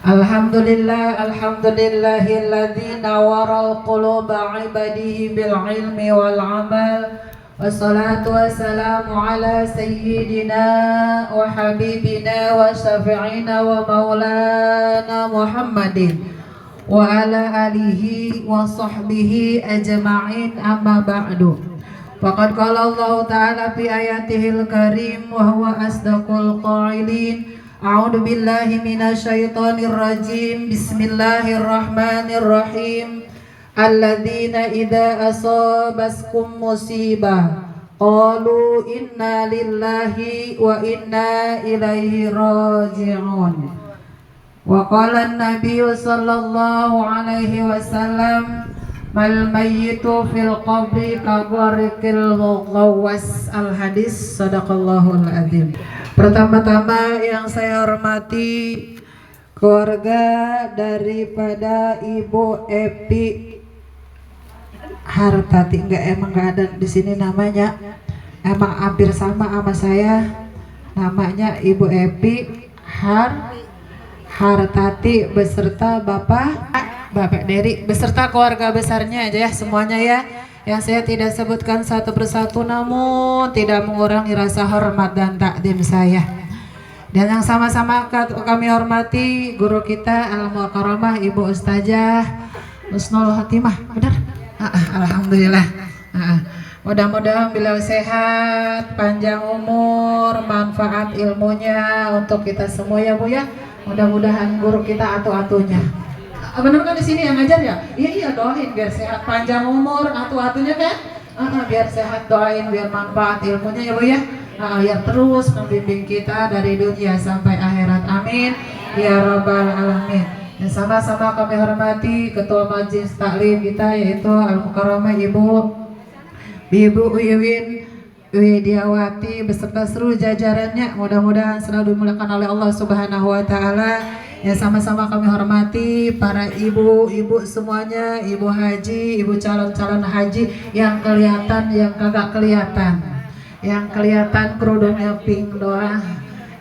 Speaker 6: Alhamdulillah, alhamdulillahilladzi nawaral quluba ibadihi bil ilmi wal amal. Wassalatu wassalamu ala sayyidina wa habibina wa syafi'ina wa maulana Muhammadin wa ala alihi wa sahbihi ajma'in, amma ba'du. Faqad qala Allah ta'ala fi ayatihil karim wa huwa asdaqul qailin. A'udzu billahi minasyaitonir rajim. Bismillahirrahmanirrahim. Alladzina idza asabaskum musibah qalu inna lillahi wa inna ilaihi raji'un. Wa qala an-nabiy sallallahu alaihi wasallam mal mayyitu fil qabri kabarikil ghawwas. Al-hadis, sadaqallahul adzim. Pertama-tama yang saya hormati keluarga daripada Ibu Epi Hartati, emang nggak ada di sini namanya, emang hampir sama saya, namanya Ibu Epi Hartati beserta Bapak Dery beserta keluarga besarnya aja ya, semuanya ya, yang saya tidak sebutkan satu persatu namun tidak mengurangi rasa hormat dan takdim saya. Dan yang sama-sama kami hormati guru kita Al-Mukarramah Ibu Ustazah Husnul Khotimah, benar? Alhamdulillah. Mudah-mudahan beliau sehat, panjang umur, manfaat ilmunya untuk kita semua ya Bu ya. Mudah-mudahan guru kita atu-atunya. Benar kan di sini yang ngajar ya? Iya doain biar sehat, panjang umur, atu-atunya kan? Biar sehat, doain biar manfaat ilmunya ya Bu ya. Yang terus membimbing kita dari dunia sampai akhirat, amin ya rabbal alamin. Dan sama-sama kami hormati Ketua Majelis Taklim kita yaitu Al-Mukarramah Ibu Wiwin Widiawati beserta seluruh jajarannya, mudah-mudahan selalu dimuliakan oleh Allah Subhanahu wa taala. Yang sama-sama kami hormati para ibu-ibu semuanya, ibu haji, ibu calon-calon haji yang kelihatan, yang kagak kelihatan. yang kelihatan kerudungnya pink doang,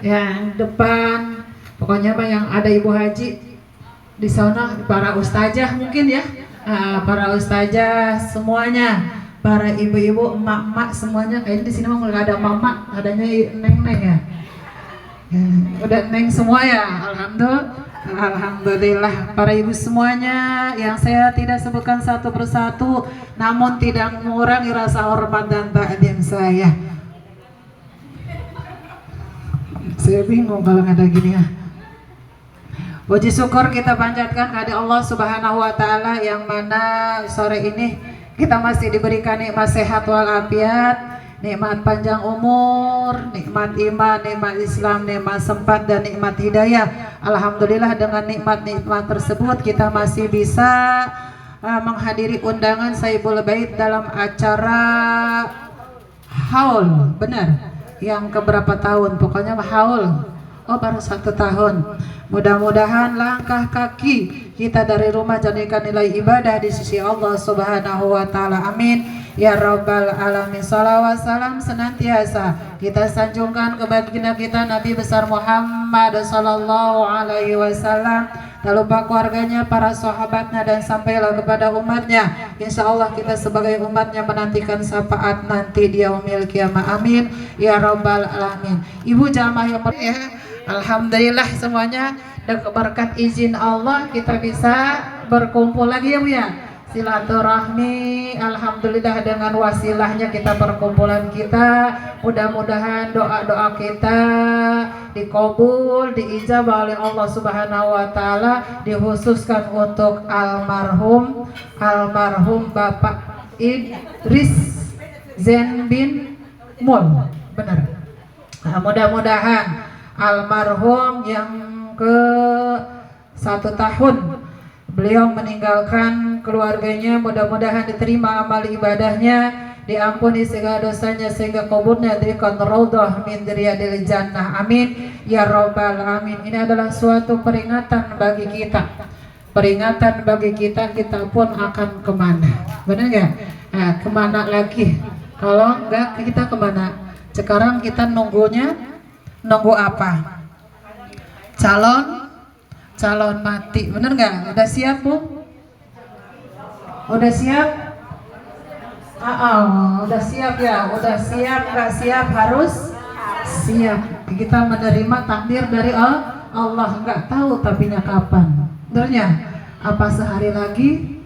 Speaker 6: yang depan pokoknya mah yang ada Ibu Haji di sana, para ustazah mungkin ya, para ustazah semuanya, para ibu-ibu, emak-emak semuanya. Kayaknya di sini mah nggak ada mama, adanya neng-neng ya. Udah neng semua ya, alhamdulillah. Para ibu semuanya yang saya tidak sebutkan satu persatu, namun tidak mengurangi rasa hormat dan takdim saya. Saya bingung kalau ada gini ya. Puji syukur kita panjatkan kepada Allah Subhanahu wa Ta'ala, yang mana sore ini kita masih diberikan nikmat sehat walafiat, nikmat panjang umur, nikmat iman, nikmat Islam, nikmat sempat, dan nikmat hidayah. Alhamdulillah, dengan nikmat-nikmat tersebut kita masih bisa menghadiri undangan Saibul Bait dalam acara haul, benar, yang keberapa tahun, pokoknya haul. Oh, baru 1 tahun. Mudah-mudahan langkah kaki kita dari rumah jadikan nilai ibadah di sisi Allah Subhanahu wa Ta'ala. Amin ya rabbal alamin. Shalawat salam senantiasa kita sanjungkan ke baginda kita Nabi besar Muhammad sallallahu alaihi wasallam, tak lupa keluarganya, para sahabatnya, dan sampailah kepada umatnya. Insya Allah kita sebagai umatnya menantikan syafaat nanti di yaumil kiamah. Amin ya rabbal alamin. Ibu jamaah yang alhamdulillah semuanya, dan berkat izin Allah kita bisa berkumpul lagi ya Bu ya. Silaturahmi, alhamdulillah dengan wasilahnya kita perkumpulan kita. Mudah-mudahan doa-doa kita dikabul, diijabah oleh Allah Subhanahu wa Ta'ala, dikhususkan untuk almarhum Bapak Idris Zain bin Mul. Benar. Nah, mudah-mudahan almarhum yang ke 1 tahun beliau meninggalkan keluarganya, mudah-mudahan diterima amal ibadahnya, diampuni segala dosanya, sehingga kuburnya diberikan raudhah min riyadil jannah. Amin ya rabbal alamin. Ini adalah suatu peringatan bagi kita, kita pun akan kemana, benar nggak? Nah, kemana lagi? Kalau enggak, kita kemana? Sekarang kita nunggu apa? Calon mati, bener nggak? Udah siap Bu? Udah siap? Udah siap ya? Udah siap? Nggak siap? Harus siap. Kita menerima takdir dari Allah, nggak tahu tapinya kapan. Benernya? Apa sehari lagi?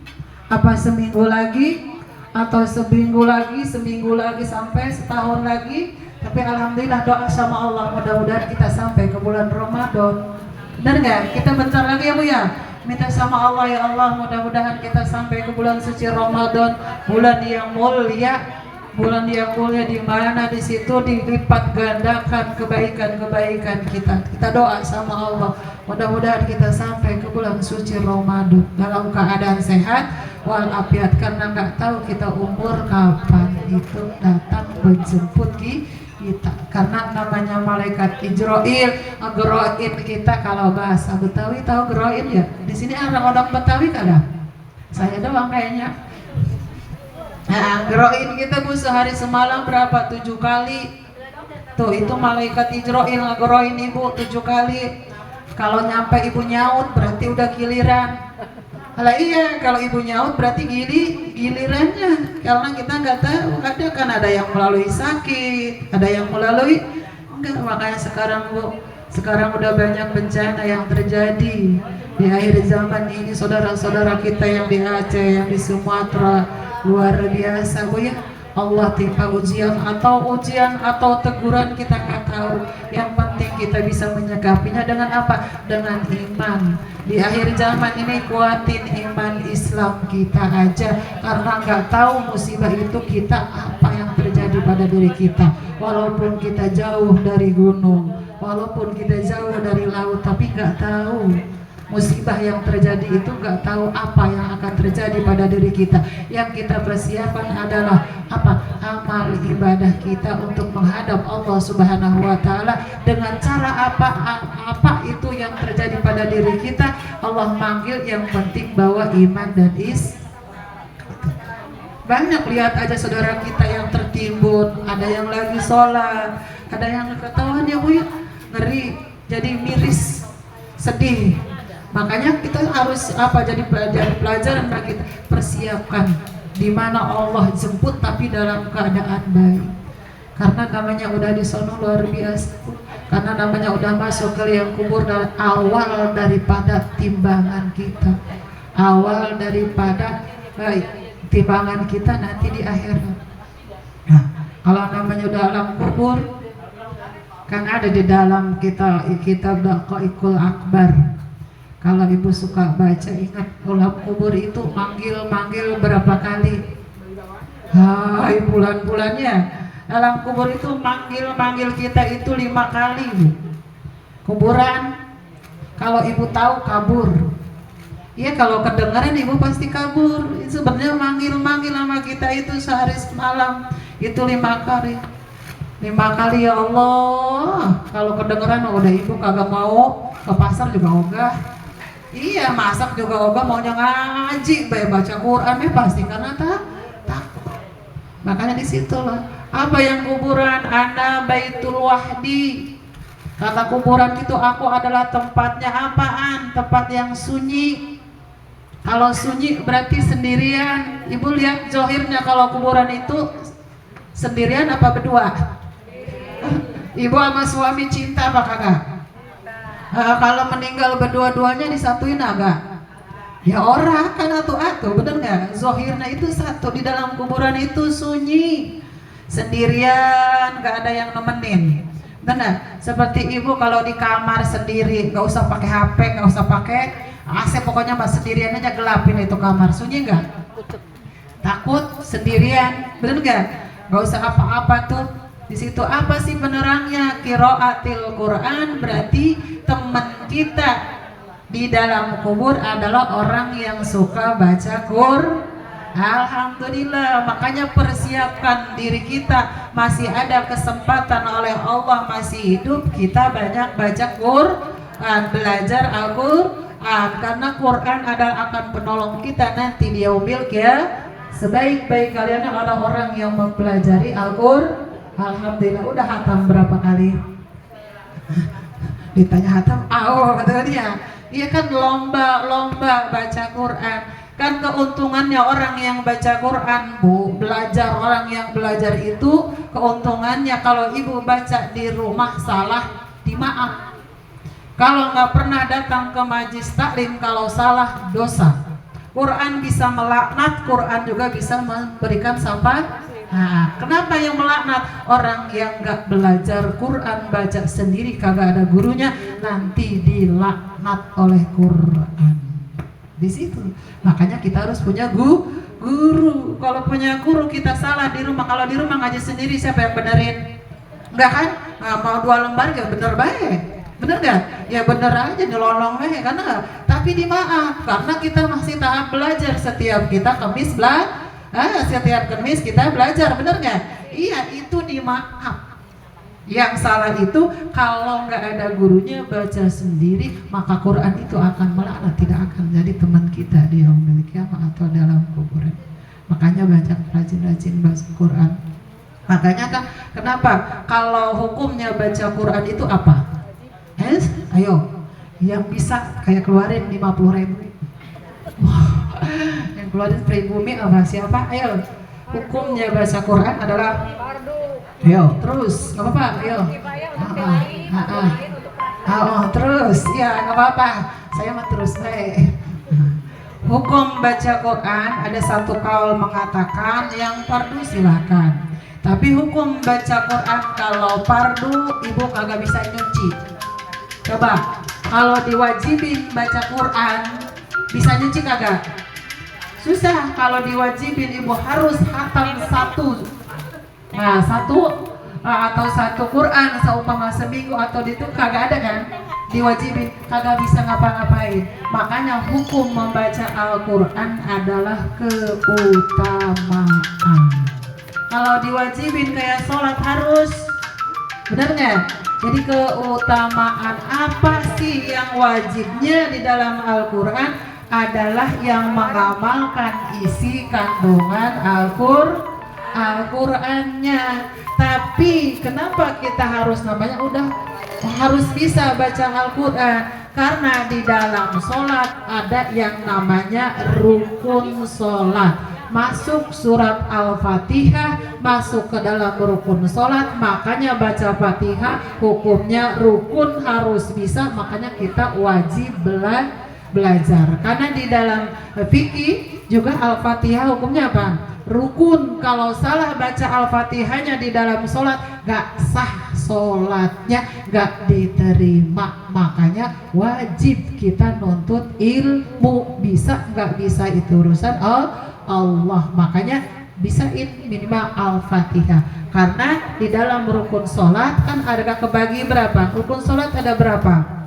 Speaker 6: Apa seminggu lagi? Atau seminggu lagi sampai setahun lagi? Tapi alhamdulillah doa sama Allah, mudah-mudahan kita sampai ke bulan Ramadan. Benar nggak? Kita bentar lagi ya Bu ya. Minta sama Allah, ya Allah, mudah-mudahan kita sampai ke bulan suci Ramadan, bulan yang mulia, di mana di situ dilipat gandakan kebaikan-kebaikan kita. Kita doa sama Allah, mudah-mudahan kita sampai ke bulan suci Ramadan dalam keadaan sehat walafiat, karena nggak tahu kita umur kapan itu datang menjemput kita, karena namanya malaikat Ijroil ngegeroin kita. Kalau bahasa Betawi tahu geroin ya? Di sini orang-orang Betawi kada? Saya doang kayaknya. Nah, geroin kita Bu, sehari semalam berapa? 7 kali. Tuh, itu malaikat Ijroil ngegeroin Ibu 7 kali. Kalau nyampe Ibu nyaut berarti udah giliran. Lah iya, kalau Ibu nyaut berarti gilirannya, karena kita nggak tahu, ada yang melalui sakit, ada yang melalui enggak. Makanya sekarang Bu, sekarang udah banyak bencana yang terjadi di akhir zaman ini. Saudara-saudara kita yang di Aceh, yang di Sumatera, luar biasa Bu ya. Allah timpa ujian atau teguran, kita nggak tahu. Yang penting kita bisa menyikapinya dengan apa? Dengan iman. Di akhir zaman ini kuatin iman Islam kita aja, karena nggak tahu musibah itu kita apa yang terjadi pada diri kita. Walaupun kita jauh dari gunung, walaupun kita jauh dari laut, tapi nggak tahu musibah yang terjadi itu, nggak tahu apa yang akan terjadi pada diri kita. Yang kita persiapan adalah apa? Amal ibadah kita untuk menghadap Allah Subhanahu wa Ta'ala. Dengan cara apa itu yang terjadi pada diri kita, Allah manggil, yang penting bawa iman dan banyak. Lihat aja saudara kita yang tertimbun sujud, ada yang lagi sholat, ada yang ketahuan ya Bu ya, ngeri, jadi miris, sedih. Makanya kita harus jadi pelajaran bagi kita, persiapkan di mana Allah jemput tapi dalam keadaan baik. Karena namanya udah di sono luar biasa. Karena namanya udah masuk ke liang kubur dan awal daripada timbangan kita. Awal daripada timbangan kita nanti di akhirat. Nah, kalau namanya udah alam kubur, kan ada di dalam kitab Daqaiqul Akbar. Kalau ibu suka baca, ingat alam kubur itu manggil berapa kali? Hai, bulan-bulannya. Alam kubur itu manggil kita itu 5 kali, Bu. Kuburan, kalau ibu tahu kabur. Iya, kalau kedengaran ibu pasti kabur. Sebenarnya manggil sama kita itu sehari semalam itu 5 kali. 5 kali ya Allah. Kalau kedengaran udah ibu kagak mau ke pasar juga ogah. Iya, masak juga ogah, maunya ngaji, baca Quran pasti karena takut. Makanya di situ lah. Apa yang kuburan? Ana baitul wahdi. Kata kuburan itu aku adalah tempatnya apaan? Tempat yang sunyi. Kalau sunyi berarti sendirian. Ibu lihat zohirnya kalau kuburan itu sendirian apa berdua? Ibu sama suami cinta apa kagak? Kalau meninggal berdua-duanya disatuin agak? Ya orang kan atu-atu, bener nggak? Zohirnya itu satu, di dalam kuburan itu sunyi, sendirian, nggak ada yang nemenin. Benar, seperti ibu kalau di kamar sendiri, nggak usah pakai HP, nggak usah pakai AC, pokoknya mas sendirian aja, gelapin itu kamar, sunyi nggak? Takut sendirian, bener nggak? Nggak usah apa-apa tuh. Di situ apa sih penerangnya? Qiraatil Quran, berarti teman kita di dalam kubur adalah orang yang suka baca Quran. Alhamdulillah, makanya persiapkan diri kita, masih ada kesempatan oleh Allah, masih hidup, kita banyak baca Quran, belajar Al-Quran, karena Quran adalah akan penolong kita nanti di yaumil qiyamah. Sebaik-baik kalian adalah orang yang mempelajari Al-Quran. Alhamdulillah, udah hatam berapa kali? Ditanya hatam, kata dia. Iya kan lomba baca Quran. Kan keuntungannya orang yang baca Quran, Bu, belajar, orang yang belajar itu keuntungannya kalau ibu baca di rumah salah dimaaf. Kalau nggak pernah datang ke majlis taklim, kalau salah dosa. Quran bisa melaknat, Quran juga bisa memberikan sampah. Nah, kenapa yang melaknat? Orang yang nggak belajar Quran, baca sendiri, kagak ada gurunya, nanti dilaknat oleh Quran. Di situ. Makanya kita harus punya guru. Kalau punya guru kita salah di rumah. Kalau di rumah ngaji sendiri, siapa yang benerin? Enggak kan? Nah, mau 2 lembar ya bener baik. Bener gak? Ya bener aja, nyelolong baik. Karena tapi dimaaf, karena kita masih tahap belajar. Setiap kita Kamis setiap Kamis kita belajar, bener gak? Iya, itu dimaaf. Yang salah itu kalau nggak ada gurunya, baca sendiri, maka Quran itu akan melaknat, tidak akan jadi teman kita di yaumil qiyamah atau dalam kuburan. Makanya banyak rajin-rajin baca Quran. Makanya kan kenapa kalau hukumnya baca Quran itu apa? Ayo, yang bisa kayak keluarin 50.000. Yang keluarin pribumi apa siapa? Ayo, hukumnya baca Quran adalah ayo, terus, nggak apa-apa, ayo. Terus, ya nggak apa-apa. Saya mah terus baik. Hukum baca Quran ada satu kaul mengatakan yang fardu silakan. Tapi hukum baca Quran kalau fardu ibu kagak bisa nyuci. Coba, kalau diwajibin baca Quran bisa nyuci kagak? Susah. Kalau diwajibin ibu harus khatam 1. Nah, atau satu Quran seumpama seminggu atau itu kagak ada kan, diwajibin, kagak bisa ngapa-ngapain. Makanya hukum membaca Al-Quran adalah keutamaan. Kalau diwajibin kayak sholat harus, benar nggak? Jadi keutamaan apa sih yang wajibnya di dalam Al-Quran adalah yang mengamalkan isi kandungan Al-Quran. Al-Qur'annya. Tapi kenapa kita harus namanya udah harus bisa baca Al-Qur'an? Karena di dalam sholat ada yang namanya rukun sholat. Masuk surat Al-Fatihah, masuk ke dalam rukun sholat. Makanya baca Fatihah hukumnya rukun, harus bisa. Makanya kita wajib belajar. Karena di dalam fikih juga Al-Fatihah hukumnya apa? Rukun. Kalau salah baca Al-Fatihahnya di dalam sholat, gak sah sholatnya, gak diterima. Makanya wajib kita nuntut ilmu. Bisa gak bisa itu urusan Allah. Makanya bisain minimal Al-Fatihah. Karena di dalam rukun sholat kan ada kebagi berapa? Rukun sholat ada berapa?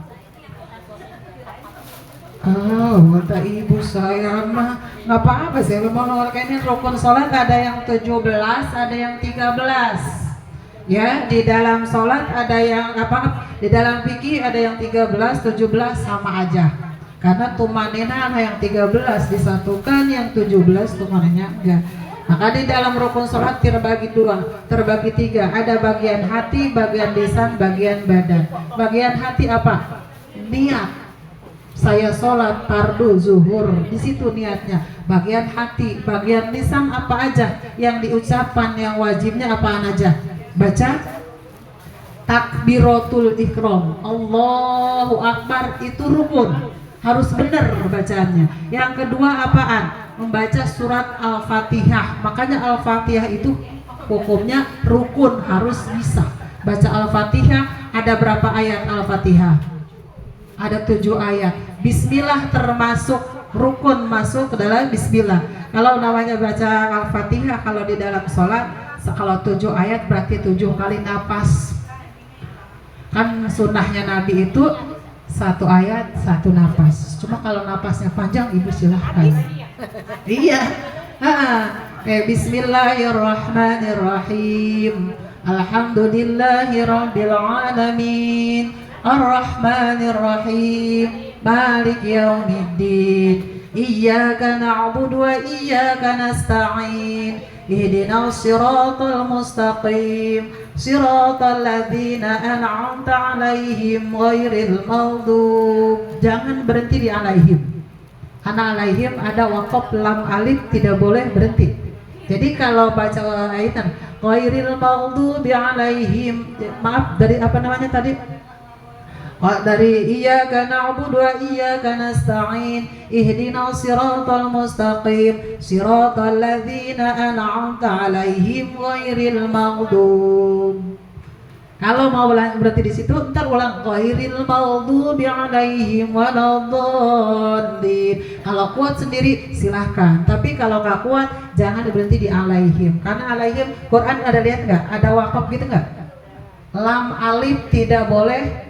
Speaker 6: Kata ibu saya mah nggak apa-apa sih, mau ini rukun sholat ada yang 17, ada yang 13. Ya, di dalam sholat ada yang apa? Di dalam fikih ada yang 13, 17 sama aja. Karena tumanina yang 13 disatukan, yang 17 tumanina enggak. Maka di dalam rukun sholat terbagi dua, terbagi tiga. Ada bagian hati, bagian lisan, bagian badan. Bagian hati apa? Niat. Saya sholat fardu zuhur, di situ niatnya. Bagian hati, bagian lisan apa aja yang diucapkan, yang wajibnya apaan aja? Baca takbiratul ihram, Allahu Akbar, itu rukun, harus benar bacaannya. Yang kedua apaan? Membaca surat Al-Fatihah. Makanya Al-Fatihah itu hukumnya rukun, harus bisa baca Al-Fatihah. Ada berapa ayat Al-Fatihah? Ada 7 ayat. Bismillah termasuk rukun, masuk ke dalam bismillah. Kalau namanya baca Al-Fatihah kalau di dalam sholat, kalau 7 ayat berarti 7 kali napas. Kan sunnahnya Nabi itu 1 ayat 1 napas. Cuma kalau napasnya panjang ibu silahkan. Iya. Bismillahirrahmanirrahim. Alhamdulillahirabbil alamin. Ar-Rahmanir-Rahim, Malik Yaumiddin, Iyyaka na'budu wa iyyaka nasta'in, Ihdinas siratal mustaqim, siratal ladzina an'amta 'alaihim ghairil maghdub. Jangan berhenti di alaihim. Karena alaihim ada waqaf lam alif, tidak boleh berhenti. Jadi kalau baca ayatan ghairil maghdubi 'alaihim, maaf dari apa namanya tadi? Dari iyyaka na'budu wa iyyaka nasta'in, ihdinas siratal mustaqim, siratal ladzina an'amta 'alaihim ghairil maghdub. Kalau mau berarti di situ, ntar ulang ghairil maghdubi 'alaihim waladdallin. Kalau kuat sendiri silahkan, tapi kalau nggak kuat jangan berhenti di 'alaihim. Karena 'alaihim Quran ada lihat nggak? Ada wakaf gitu nggak? Lam alif tidak boleh.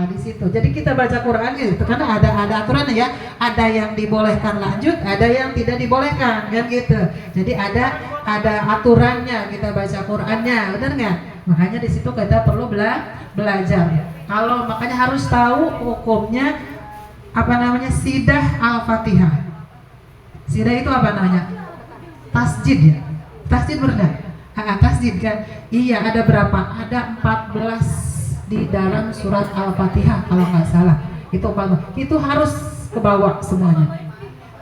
Speaker 6: Di situ. Jadi kita baca Quran gitu, karena ada aturannya ya. Ada yang dibolehkan lanjut, ada yang tidak dibolehkan, kan gitu. Jadi ada aturannya kita baca Qurannya, benar nggak? Makanya di situ kita perlu belajar. Kalau makanya harus tahu hukumnya apa namanya sidah Al-Fatihah. Sidah itu apa namanya? Tasjid ya. Tasjid benar? Tasjid kan? Iya, ada berapa? Ada 14 di dalam surat Al-Fatihah kalau nggak salah. Itu harus ke bawah semuanya.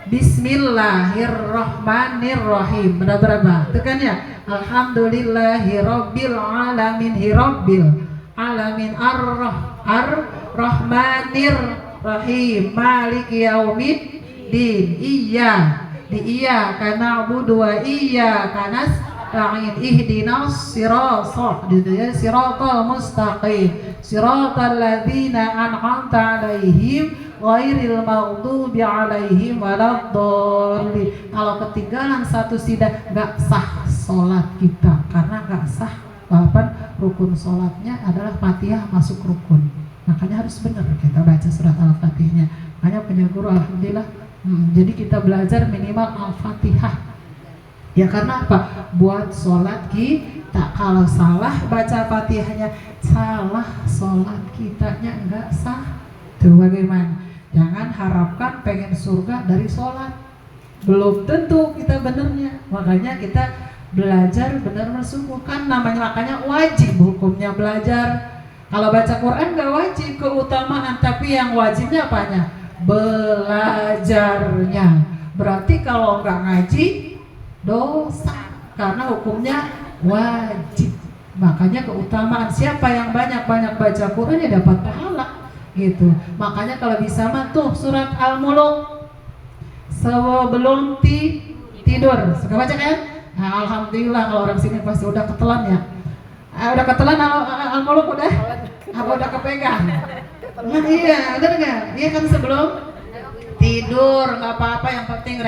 Speaker 6: Bismillahirrahmanirrahim. Berapa? Tekan ya. Alhamdulillahirabbil alamin, hirabbil alamin, ar-rahmanir-rahim, maliki yaumiddin. Iyyaka na'budu wa iyyaka nasta'in, ihdinas siratal mustaqim, siratal ladzina an'amta 'alaihim ghairil maghdubi 'alaihim waladdallin. Kalau ketinggalan satu sidah nggak sah sholat kita, karena nggak sah. Walaupun rukun sholatnya adalah Fatihah masuk rukun. Makanya harus benar kita baca surat Al-Fatihahnya. Makanya punya guru alhamdulillah. Jadi kita belajar minimal Al-Fatihah. Ya karena apa? Buat sholat kita. Kalau salah baca Fatihahnya, salah sholat kitanya nggak sah. Tuh bagaimana? Jangan harapkan pengen surga dari sholat. Belum tentu kita benernya. Makanya kita belajar benar-benar sungguh, kan namanya makanya wajib hukumnya belajar. Kalau baca Quran nggak wajib keutamaan, tapi yang wajibnya apanya? Belajarnya. Berarti kalau nggak ngaji dosa, karena hukumnya wajib. Makanya keutamaan, siapa yang banyak-banyak baca Quran ya dapat pahala gitu. Makanya kalau bisa mah tuh surat Al-Mulk sebelum tidur suka baca kan? Nah, alhamdulillah kalau orang sini pasti udah ketelan ya. Udah ketelan Al-Mulk udah? Apa udah kepegang? Nah, iya, udah enggak? Iya kan sebelum tidur nggak apa-apa, yang penting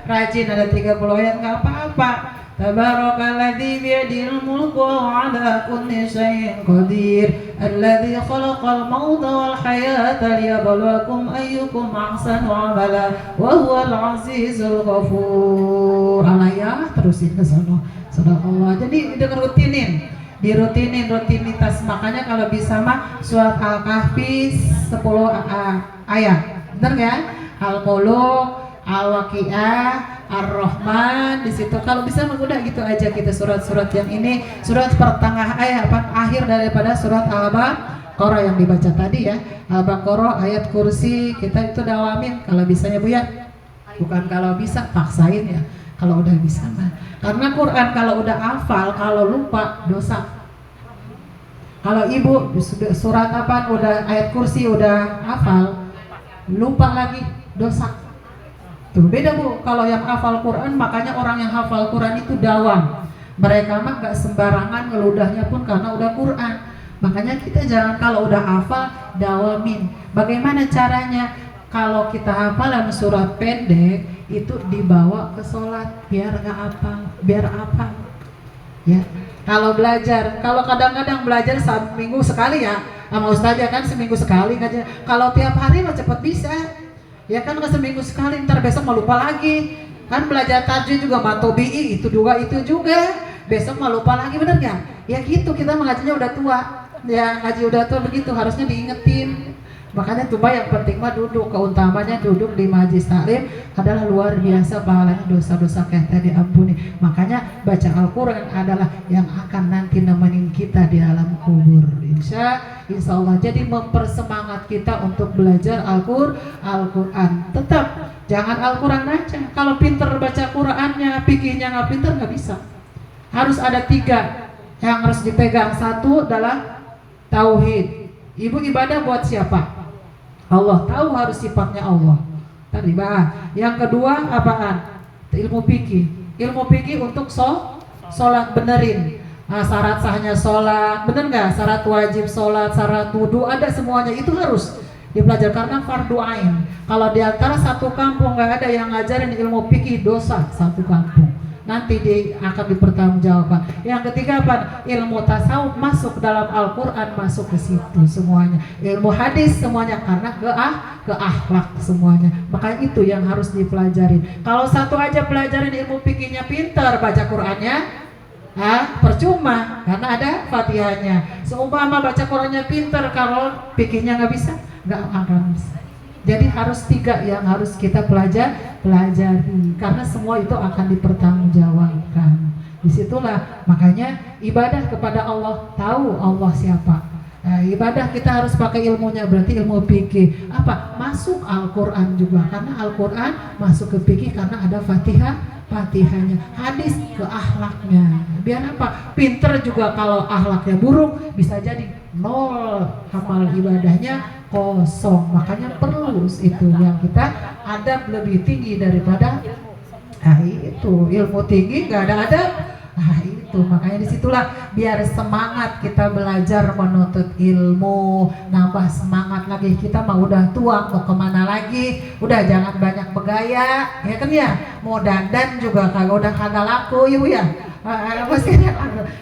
Speaker 6: rajin, ada 30 ayat nggak apa-apa. Tabarakalladzi biyadihil mulku wa 'ala kulli syai'in qadir, alladzi khalaqal mauta wal hayata liyabluwakum ayyukum ahsanu 'amala wa huwal 'azizul ghafur. Alaya terusin ke sana. Subhanallah. Jadi dirutinin, rutinitas. Makanya kalau bisa mah surat Al-Kahfi 10 ayat. Benar enggak? Al-Mulk, Al-Waqiah, Ar-Rahman, di situ kalau bisa udah gitu aja kita surat-surat yang ini, surat pertengah akhir daripada surat Al-Baqarah yang dibaca tadi ya. Al-Baqarah, ayat kursi, kita itu dawamin kalau bisanya Bu ya. Bukan kalau bisa paksain ya. Kalau udah bisa mah. Karena Quran kalau udah hafal, kalau lupa dosa. Kalau ibu surat apa udah ayat kursi udah hafal, lupa lagi dosa. Tuh beda Bu, kalau yang hafal Quran, makanya orang yang hafal Quran itu dawam. Mereka mah gak sembarangan ngeludahnya pun karena udah Quran. Makanya kita jangan kalau udah hafal dawamin. Bagaimana caranya? Kalau kita hafalan surat pendek itu dibawa ke sholat biar apa? Ya. Kalau belajar, kalau kadang-kadang belajar seminggu sekali ya, sama ustazah kan seminggu sekali aja. Kalau tiap hari mah cepet bisa. Ya kan ke seminggu sekali, ntar besok mau lupa lagi. Kan belajar tajwid juga matobi'i itu juga. Besok mau lupa lagi, bener gak? Ya gitu, kita mengajinya udah tua. Ya ngaji udah tua begitu, harusnya diingetin. Makanya coba yang penting mah duduk, keutamanya duduk di majlis taklim adalah luar biasa pahalanya, dosa-dosa kita diampuni. Makanya baca Al-Quran adalah yang akan nanti nemenin kita di alam kubur. Insya Allah. Jadi mempersemangat kita untuk belajar Al-Quran. Tetap jangan Al-Quran aja. Kalau pinter baca Qurannya, fikihnya nggak pinter nggak bisa. Harus ada 3 yang harus dipegang. Satu adalah tauhid. Ibu ibadah buat siapa? Allah, tahu harus sifatnya Allah. Tadi bahas. Yang kedua apaan? Ilmu fikih. Ilmu fikih untuk sholat benerin. Nah, syarat sahnya sholat, bener nggak? Syarat wajib sholat, syarat wudu, ada semuanya. Itu harus dipelajari karena fardu ain. Kalau di antara satu kampung nggak ada yang ngajarin ilmu fikih, dosa satu kampung. Nanti akan dipertanggungjawabkan. Yang ketiga apa? Ilmu tasawuf masuk dalam Al-Quran, masuk ke situ semuanya. Ilmu hadis semuanya karena ke akhlak semuanya. Makanya itu yang harus dipelajarin. Kalau satu aja pelajarin ilmu fikihnya pintar, baca Qurannya percuma karena ada Fatihahnya. Seumpama baca Qurannya pintar, kalau fikihnya nggak bisa, nggak akan bisa. Jadi harus 3 yang harus kita pelajari karena semua itu akan dipertanggungjawabkan. Disitulah makanya ibadah kepada Allah, tahu Allah siapa. Nah, ibadah kita harus pakai ilmunya, berarti ilmu fikih. Apa? Masuk Al-Quran juga karena Al-Quran masuk ke fikih karena ada Fatihahnya. Hadis ke akhlaknya. Biar apa? Pinter juga kalau akhlaknya buruk bisa jadi 0 amal ibadahnya kosong. Makanya perlu itu yang kita adab lebih tinggi daripada itu ilmu tinggi nggak ada adab. Itu makanya disitulah biar semangat kita belajar menuntut ilmu, nambah semangat lagi. Kita mah udah tua mau kemana lagi, udah jangan banyak bergaya ya kan ya. Mau dandan juga kagak, udah kagak laku ya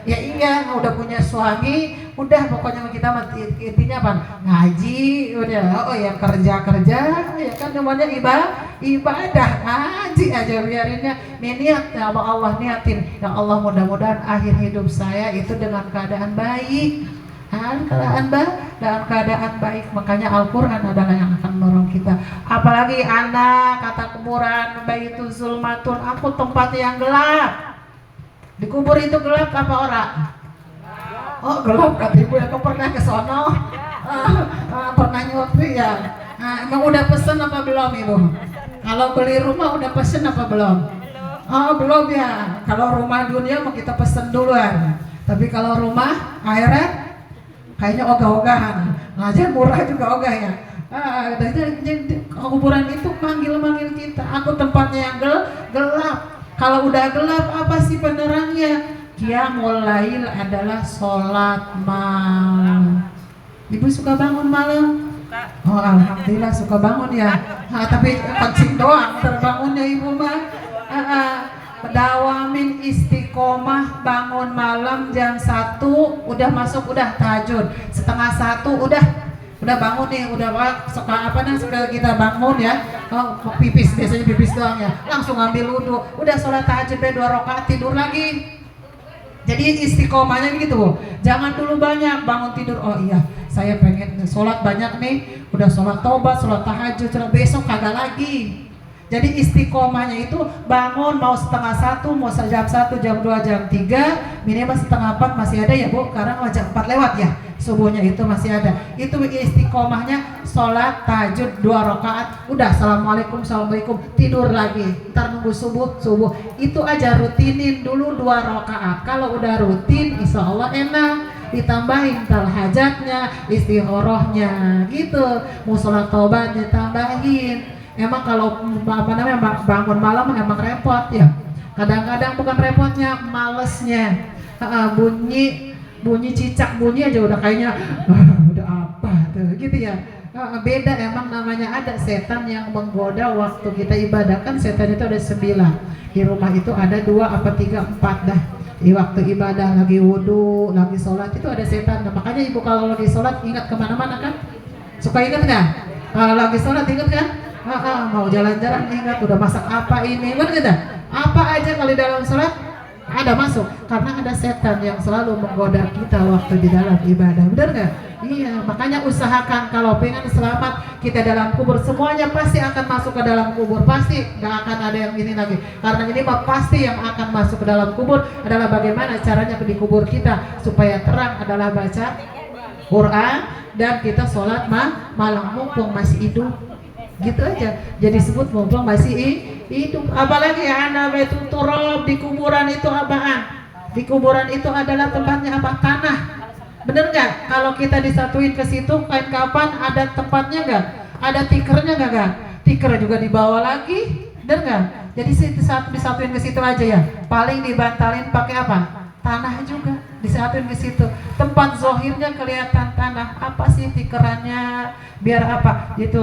Speaker 6: ya iya, udah punya suami, udah pokoknya kita intinya apa? Ngaji, udah yang kerja ya kan namanya ibadah, ngaji aja biarinnya. Niat ya Allah niatin, ya Allah mudah-mudahan akhir hidup saya itu dengan keadaan baik. Dalam keadaan baik. Makanya Al-Quran adalah yang akan menolong kita. Apalagi anak kata kuburan, baitu zulmatun, aku tempat yang gelap. Di kubur itu gelap apa ora? Oh gelap kata ibu, aku pernah ke sono. Pernah nyopi ya. Emang udah pesen apa belum ibu? Kalau beli rumah udah pesen apa belum? Oh belum ya. Kalau rumah dunia mau kita pesen duluan. Tapi kalau rumah akhirat kayaknya ogah-ogahan. Ngajar murah juga ogah ya. Jadi kuburan itu manggil-manggil kita. Aku tempatnya yang gelap. Kalau udah gelap apa sih penerangnya? Qiyamul Lail adalah sholat malam. Ibu suka bangun malam? Oh alhamdulillah suka bangun ya. Tapi kencing doang terbangunnya ibu mah. Dawamin istiqomah, bangun malam jam 1 udah masuk, udah tahajud. Setengah 1 udah bangun nih, suka kita bangun ya. Pipis, biasanya pipis doang ya. Langsung ambil wudhu, udah sholat tahajud 2 rakaat, tidur lagi. Jadi istiqomahnya gitu. Jangan dulu banyak bangun tidur. Oh iya, saya pengen sholat banyak nih. Udah sholat taubat, sholat tahajud, besok kagak lagi. Jadi istiqomahnya itu bangun mau setengah 1, mau jam 1, jam 2, jam 3, minimal setengah 4 masih ada ya bu. Sekarang jam 4 lewat ya, subuhnya itu masih ada. Itu istiqomahnya sholat tahajud 2 rakaat. Udah assalamualaikum, tidur lagi. Ntar nunggu subuh. Itu aja, rutinin dulu 2 rakaat. Kalau udah rutin, insya Allah enak. Ditambahin hajatnya, istikharahnya gitu. Mau sholat taubat ditambahin. Emang kalau bangun malam emang repot ya. Kadang-kadang bukan repotnya, malesnya. Bunyi cicak bunyi aja udah kayaknya udah apa tuh gitu ya. Beda emang, namanya ada setan yang menggoda waktu kita ibadah. Kan setan itu ada 9. Di rumah itu ada 2 apa 3, 4 dah. Di waktu ibadah lagi wudhu, lagi sholat itu ada setan. Nah, makanya ibu kalau lagi sholat ingat kemana-mana kan? Suka ingat nggak? Kalau lagi sholat ingat kan? Mau jalan-jalan ingat, udah masak apa ini, bener gak? Apa aja kalau di dalam sholat ada masuk, karena ada setan yang selalu menggoda kita waktu di dalam ibadah, bener gak? Iya, makanya usahakan kalau pengen selamat kita dalam kubur, semuanya pasti akan masuk ke dalam kubur, pasti gak akan ada yang ini lagi, karena ini pasti yang akan masuk ke dalam kubur adalah bagaimana caranya di kubur kita supaya terang, adalah baca Quran dan kita sholat malam mumpung masih hidup. Gitu aja, jadi sebut mumpung masih hidup. Apalagi ya anak itu turab, di kuburan itu apaan? Di kuburan itu adalah tempatnya apa? Tanah. Bener nggak? Kalau kita disatuin ke situ, kain kapan ada tempatnya nggak? Ada tikernya nggak? Tiker juga dibawa lagi, bener nggak? Jadi disatuin ke situ aja ya. Paling dibantalin pakai apa? Tanah juga disatuin ke situ. Tempat zohirnya kelihatan tanah. Apa sih tikerannya? Biar apa? Gitu.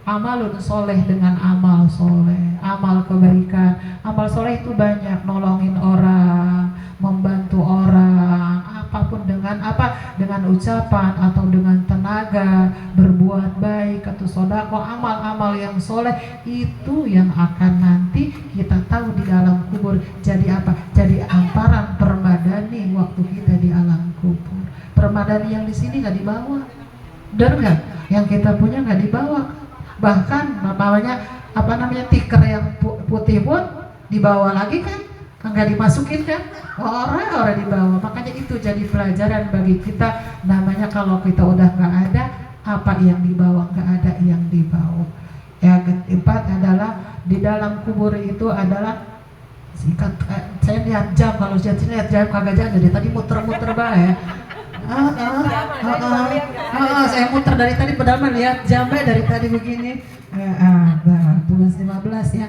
Speaker 6: Amalun soleh dengan amal soleh, amal kebaikan. Amal soleh itu banyak, nolongin orang, membantu orang, apapun dengan apa, dengan ucapan atau dengan tenaga, berbuat baik atau sodako. Amal-amal yang soleh itu yang akan nanti kita tahu di dalam kubur jadi apa? Jadi amparan permadani waktu kita di alam kubur. Permadani yang di sini nggak dibawa, benar nggak? Yang kita punya nggak dibawa. Bahkan namanya tiker yang putih pun dibawa lagi kan, nggak dimasukin kan, orang dibawa. Makanya itu jadi pelajaran bagi kita, namanya kalau kita udah nggak ada, apa yang dibawa, nggak ada yang dibawa. Yang keempat adalah di dalam kubur itu adalah saya lihat jam, kalau lihat jam kagak jadi tadi muter-muter ya. Saya muter dari tadi, padahal melihat jamnya dari tadi begini. 12.15 ya.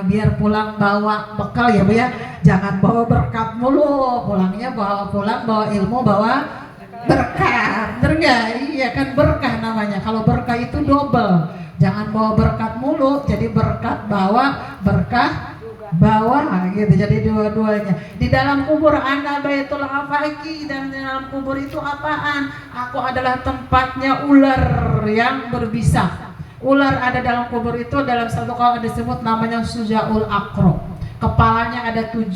Speaker 6: Biar pulang bawa bekal ya bu ya. Jangan bawa berkat mulu. Pulangnya bawa ilmu, bawa berkah. Bener nggak? Iya kan, berkah namanya. Kalau berkah itu double. Jangan bawa berkat mulu. Jadi berkat bawa, berkah bawa gitu. Jadi dua-duanya. Di dalam kubur ana baitul afaki, dan di dalam kubur itu apaan? Aku adalah tempatnya ular yang berbisa. Ular ada dalam kubur itu, dalam satu kalau disebut namanya Sujaul Akro. Kepalanya ada 7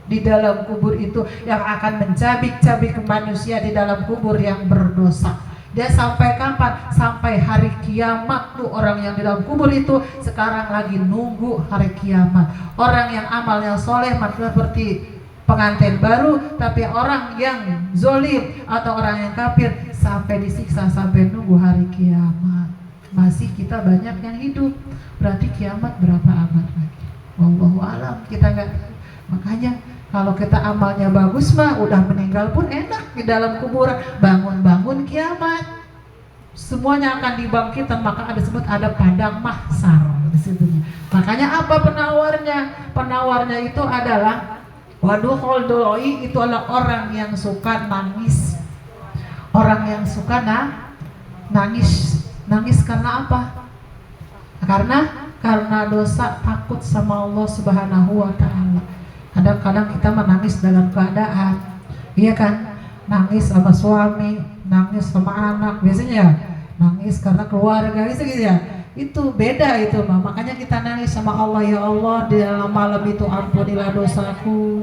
Speaker 6: di dalam kubur itu yang akan mencabik-cabik manusia di dalam kubur yang berdosa. Dia sampai kapan? Sampai hari kiamat tuh orang yang di dalam kubur itu sekarang lagi nunggu hari kiamat. Orang yang amalnya soleh seperti pengantin baru, tapi orang yang zolim atau orang yang kafir sampai disiksa sampai nunggu hari kiamat. Masih kita banyak yang hidup, berarti kiamat berapa abad lagi? Wallahu alam, kita nggak tahu. Makanya kalau kita amalnya bagus mah udah meninggal pun enak di dalam kuburan, bangun-bangun kiamat. Semuanya akan dibangkitkan, maka ada disebut ada padang mahsyar di situnya. Makanya apa penawarnya? Penawarnya itu adalah waduhul doi, itu adalah orang yang suka nangis. Orang yang suka nangis. Nangis karena apa? Karena dosa, takut sama Allah Subhanahu wa taala. Kadang-kadang kita menangis dalam keadaan, iya kan? Nangis sama suami, nangis sama anak, biasanya nangis karena keluarga, gitu ya. Itu beda itu mah. Makanya kita nangis sama Allah, ya Allah di dalam malam itu ampunilah dosaku,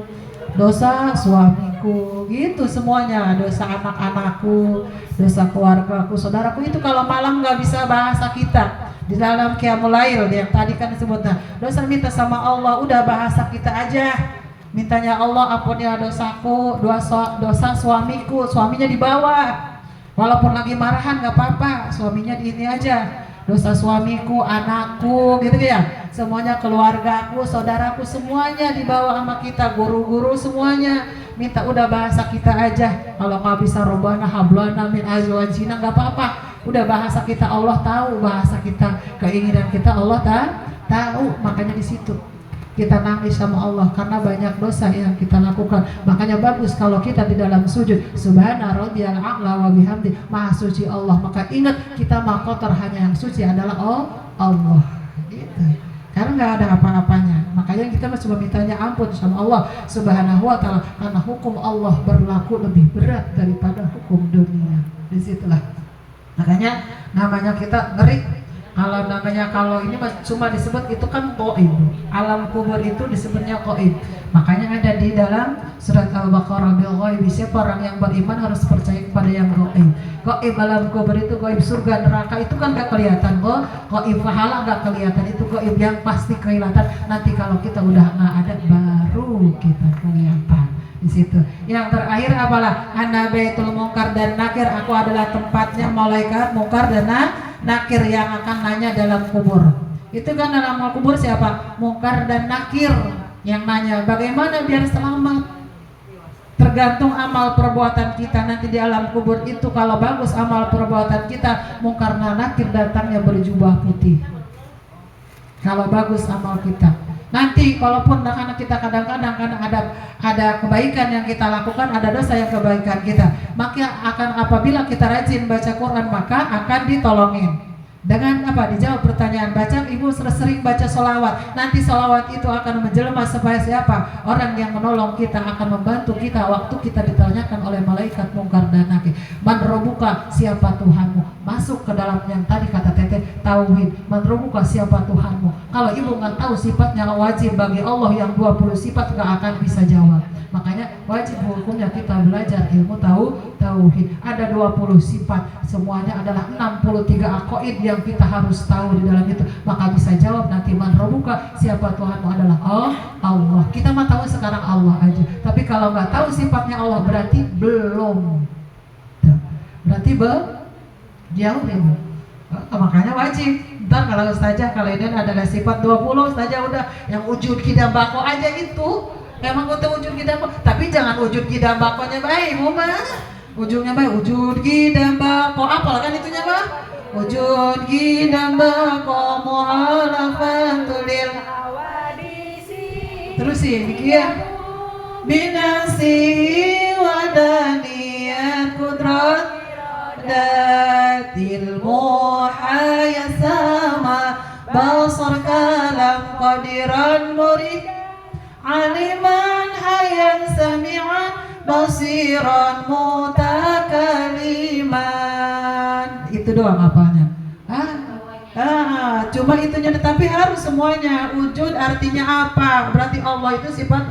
Speaker 6: dosa suamiku, gitu semuanya, dosa anak-anakku, dosa keluargaku, saudaraku. Itu kalau malam nggak bisa bahasa kita di dalam Qiyamul Lail yang tadi kan disebutnya dosa, minta sama Allah, udah bahasa kita aja. Mintanya Allah ampunilah dosaku, dosa suamiku, suaminya di bawah. Walaupun lagi marahan nggak apa-apa, suaminya di ini aja. Dosa suamiku, anakku, gitu ya. Semuanya, keluargaku, saudaraku, semuanya dibawa sama kita, guru-guru semuanya. Minta udah bahasa kita aja. Kalau nggak bisa robbana hablana min azwajina nggak apa-apa. Udah bahasa kita Allah tahu, bahasa kita, keinginan kita Allah tahu. Makanya di situ kita nangis sama Allah karena banyak dosa yang kita lakukan. Makanya bagus kalau kita di dalam sujud, subhana rabbiyal a'la wa bihamdi, maha suci Allah. Maka ingat, kita maha kotor, hanya yang suci adalah Allah. Gitu. Karena nggak ada apa-apanya. Makanya kita masih memintanya ampun sama Allah Subhanahu wa taala, karena hukum Allah berlaku lebih berat daripada hukum dunia. Disitulah. Makanya namanya kita ngeri. Kalau ini cuma disebut itu kan qaib. Alam kubur itu disebutnya qaib. Makanya ada di dalam surat Al-Baqarah, bil ghaib, siapa orang yang beriman harus percaya kepada yang qaib. Qaib alam kubur itu qaib, surga neraka itu kan gak kelihatan. Qaib pahala gak kelihatan, itu qaib yang pasti kelihatan. Nanti kalau kita udah nggak ada baru kita kelihatan di situ. Yang terakhir apalah? Ana baitul munkar dan nakir, aku adalah tempatnya malaikat munkar dan nakir yang akan nanya dalam kubur. Itu kan dalam kubur siapa? Munkar dan nakir yang nanya bagaimana biar selamat. Tergantung amal perbuatan kita nanti di alam kubur itu. Kalau bagus amal perbuatan kita, munkar dan nakir datangnya berjubah putih. Kalau bagus amal kita. Nanti kalaupun karena kita kadang-kadang kan ada kebaikan yang kita lakukan, ada dosa yang kebaikan kita, maka akan apabila kita rajin baca Quran, maka akan ditolongin. Dengan apa? Dijawab pertanyaan. Baca, ibu sering baca sholawat. Nanti sholawat itu akan menjelma supaya siapa? Orang yang menolong kita, akan membantu kita waktu kita ditanyakan oleh malaikat munkar dan nakir. Man rabbuka, siapa Tuhanmu? Masuk ke dalam yang tadi kata Teteh, tauhid. Man rabbuka, siapa Tuhanmu? Kalau ibu nggak tahu sifatnya, wajib bagi Allah yang 20 sifat nggak akan bisa jawab. Makanya wajib hukumnya kita belajar ilmu tauhid. Ada 20 sifat, semuanya adalah 63 aqaid yang kita harus tahu di dalam itu. Maka bisa jawab nanti, man rabbuka, siapa Tuhanmu adalah Allah. Kita mah tahu sekarang Allah aja. Tapi kalau nggak tahu sifatnya Allah berarti belum. Berarti jauh deh. Makanya wajib. Ntar kalau ustazah, kalau ini adalah sifat 20, ustazah udah yang wujud kita bako aja itu. Emang kita wujud kita, tapi jangan wujud kita bakonya baik, mah. Ujungnya baik, wujud kita bako. Apa kan itunya mah? Wujud kita bako muhalafatulil
Speaker 2: Awadisi.
Speaker 6: terus sih dikira binasi wadaniyat kudrat datil muhayasama basar kalam qadiran murid aliman hayan sami'an basiran mutakaliman. Itu doang apanya? Cuma itunya, tapi harus semuanya. Wujud artinya apa? Berarti Allah itu sifat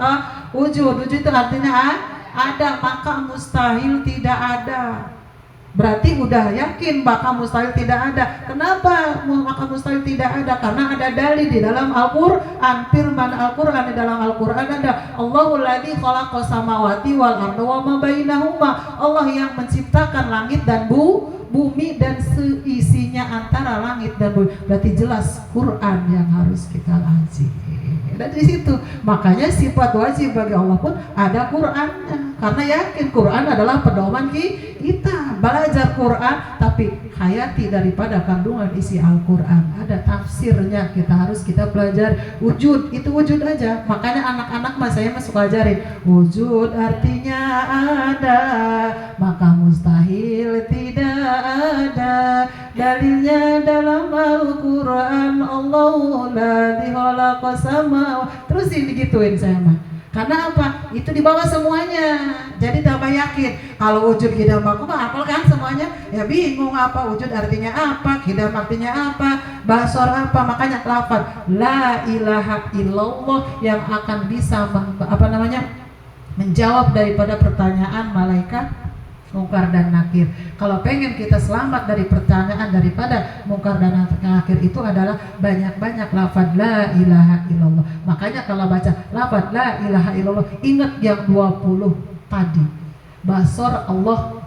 Speaker 6: wujud. Wujud itu artinya ada, maka mustahil tidak ada. Berarti udah yakin maka mustahil tidak ada. Kenapa maka mustahil tidak ada? Karena ada dalil di dalam Al-Qur'an. Firman Al-Qur'an, di dalam Al-Qur'an ada Allahul ladzi khalaqas samawati wal arda wa ma bainahuma. Allah yang menciptakan langit dan bumi dan seisinya antara langit dan bumi. Berarti jelas Quran yang harus kita lanjut. Dan di situ makanya sifat wajib bagi Allah pun ada Qurannya, karena yakin Quran adalah pedoman kita. Belajar Quran tapi hayati daripada kandungan isi Al-Quran. Ada tafsirnya, kita pelajari. Wujud itu wujud aja. Makanya anak-anak saya masuk ajarin wujud artinya ada, maka mustahil tidak ada. Dalilnya dalam Al-Quran, Allahu ladzi khalaqas samawati. Terus ini digituin saya mah. Karena apa? Itu dibawa semuanya. Jadi tambah yakin. Kalau wujud kidam aku mah hafal kan semuanya. Ya bingung apa wujud artinya apa, kidam artinya apa, basor apa. Makanya lafaz la ilaha illallah yang akan bisa menjawab daripada pertanyaan malaikat Mungkar dan Nakir. Kalau pengen kita selamat dari pertanyaan daripada Mungkar dan Nakir itu adalah banyak-banyak lafaz la ilaha illallah. Makanya kalau baca lafaz la ilaha illallah, ingat yang 20 tadi. Basor Allah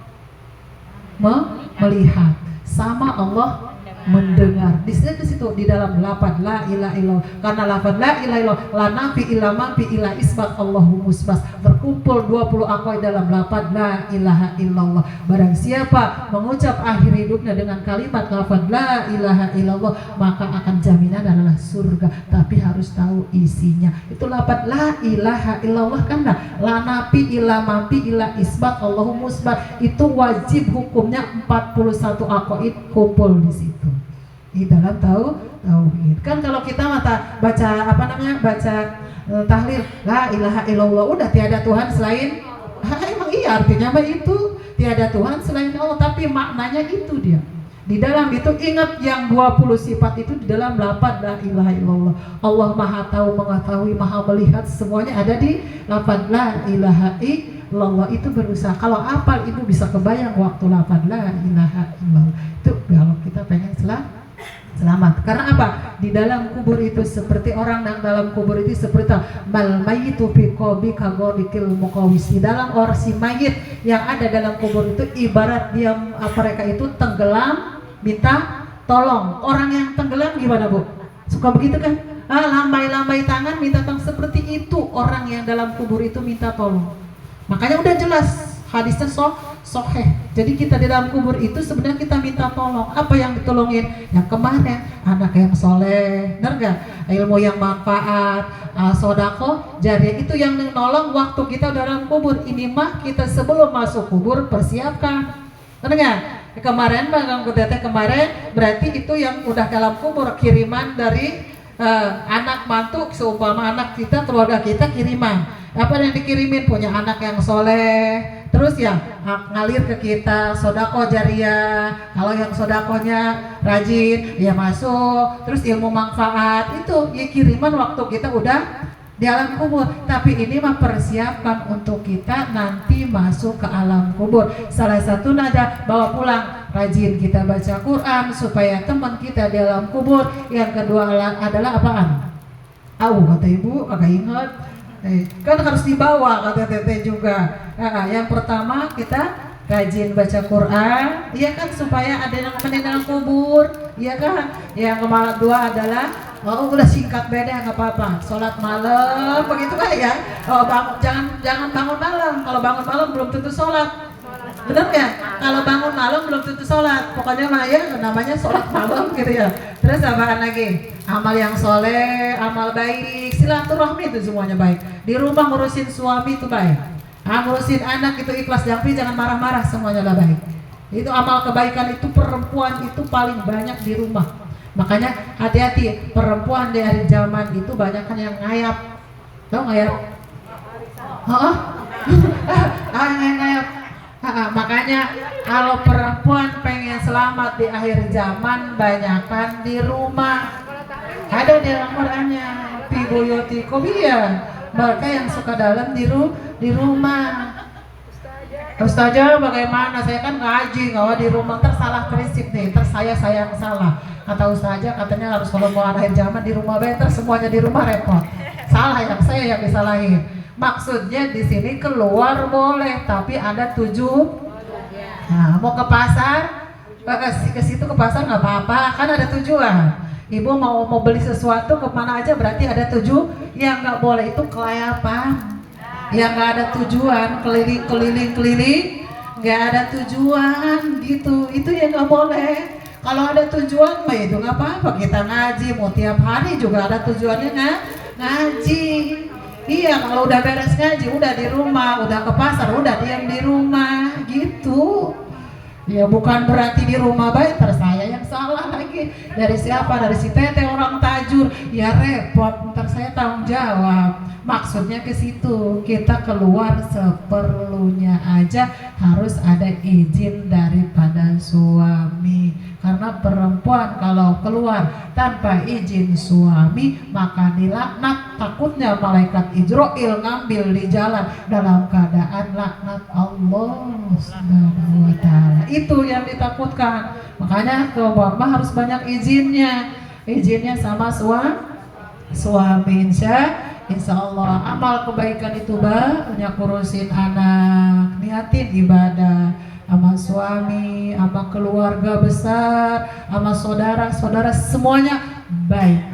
Speaker 6: melihat, sama Allah mendengar. Di situ di dalam lafaz la ilaha illallah. Karena lafaz la ilaha illallah la nafi illa mafi illa isbat Allahu musbas. Terkumpul 20 aqwaid dalam lafaz la ilaha illallah. Barang siapa mengucap akhir hidupnya dengan kalimat lafaz la ilaha illallah, maka akan jaminan adalah surga. Tapi harus tahu isinya. Itu lafaz la ilaha illallah kan la nafi illa mafi illa isbat Allahu musbat. Itu wajib hukumnya 41 aqwaid kumpul di situ. Di dalam tauhid. Kan kalau kita baca tahlil la ilaha illallah, udah tiada Tuhan selain emang iya artinya mah itu tiada Tuhan selain Allah, tapi maknanya itu dia. Di dalam itu ingat yang 20 sifat itu di dalam lafaz la ilaha illallah. Allah Maha tahu, mengetahui, Maha melihat, semuanya ada di lafaz la ilaha illallah. Itu berusaha. Kalau hafal itu bisa kebayang waktu lafaz la ilaha illallah. Itu kalau kita pengen selamat. Karena apa? Di dalam kubur itu seperti orang yang dalam kubur itu seperti mal mayitu fi qabi kagodikil muqawis. Di dalam orang si mayit yang ada dalam kubur itu ibarat dia mereka itu tenggelam minta tolong. Orang yang tenggelam gimana, Bu? Suka begitu kan? Lambai-lambai tangan minta tolong. Seperti itu orang yang dalam kubur itu minta tolong. Makanya udah jelas hadisnya soheh. Jadi kita di dalam kubur itu sebenarnya kita minta tolong. Apa yang ditolongin? Yang kemarin, anak yang soleh, benar gak? Ilmu yang manfaat, sodako, jadi itu yang menolong waktu kita dalam kubur. Ini mah kita sebelum masuk kubur persiapkan, benar gak? Kemarin Bang Kudete kemarin berarti itu yang udah dalam kubur, kiriman dari anak mantu, seumpama anak kita, keluarga kita kiriman. Apa yang dikirimin? Punya anak yang soleh, terus ya ngalir ke kita sodako jariah. Kalau yang sodakonya rajin ya masuk, terus ilmu manfaat itu ya kiriman waktu kita udah di alam kubur. Tapi ini mah persiapan untuk kita nanti masuk ke alam kubur. Salah satu nada bawa pulang, rajin kita baca Quran supaya teman kita di alam kubur. Yang kedua adalah apaan? Kata ibu agak ingat. Kan harus dibawa kata teteh juga. Yang pertama kita rajin baca Quran, iya kan, supaya ada yang nemenin dalam kubur, iya kan. Yang kedua adalah udah singkat beda nggak apa-apa, sholat malam begitu kan ya. Jangan bangun malam. Kalau bangun malam belum tentu sholat. Benar ya? Kalau bangun malam belum tentu sholat. Pokoknya mah ya namanya sholat malam gitu ya. Terus apaan lagi? Amal yang soleh, amal baik, silaturahmi itu semuanya baik. Di rumah ngurusin suami itu baik. Ngurusin anak itu ikhlas, jangan marah-marah, semuanya lah baik. Itu amal kebaikan itu perempuan itu paling banyak di rumah. Makanya hati-hati, perempuan di hari zaman itu banyak kan yang ngayap. Tahu ngayap? Ngayap. Makanya kalau perempuan pengen selamat di akhir zaman, banyakan di rumah. Ada di dalam Qur'annya, fi buyutikum, ya mereka yang suka dalam di rumah. Ustazah bagaimana? Saya kan ngaji, ngawa di rumah, tersalah prinsip nih, saya yang salah. Kata Ustazah katanya harus kalau mau akhir zaman di rumah better, semuanya di rumah repot. Salah yang saya yang disalahin. Maksudnya di sini keluar boleh, tapi ada tujuh. Nah, mau ke pasar, ke situ ke pasar nggak apa-apa, kan ada tujuan. Ibu mau beli sesuatu kemana aja berarti ada tujuh. Yang nggak boleh itu kelayapan. Yang nggak ada tujuan, keliling, nggak ada tujuan gitu, itu yang nggak boleh. Kalau ada tujuan mah itu nggak apa-apa, kita ngaji mau tiap hari juga ada tujuannya ngaji. Iya, kalau udah beres ngaji udah di rumah, udah ke pasar udah diam di rumah gitu. Ya bukan berarti di rumah baik, saya yang salah lagi. Dari siapa? Dari si Tete orang tajur. Ya repot, ntar saya tanggung jawab. Maksudnya ke situ, kita keluar seperlunya aja harus ada izin daripada suami. Karena perempuan kalau keluar tanpa izin suami maka dilaknat. Takutnya malaikat Israil ngambil di jalan dalam keadaan laknat Allah Subhanahu wa ta'ala. Itu yang ditakutkan. Makanya ke mama harus banyak izinnya. Izinnya sama suami. Insya Allah amal kebaikan itu banyak, urusin anak, niatin ibadah sama suami, sama keluarga besar, sama saudara-saudara, semuanya baik.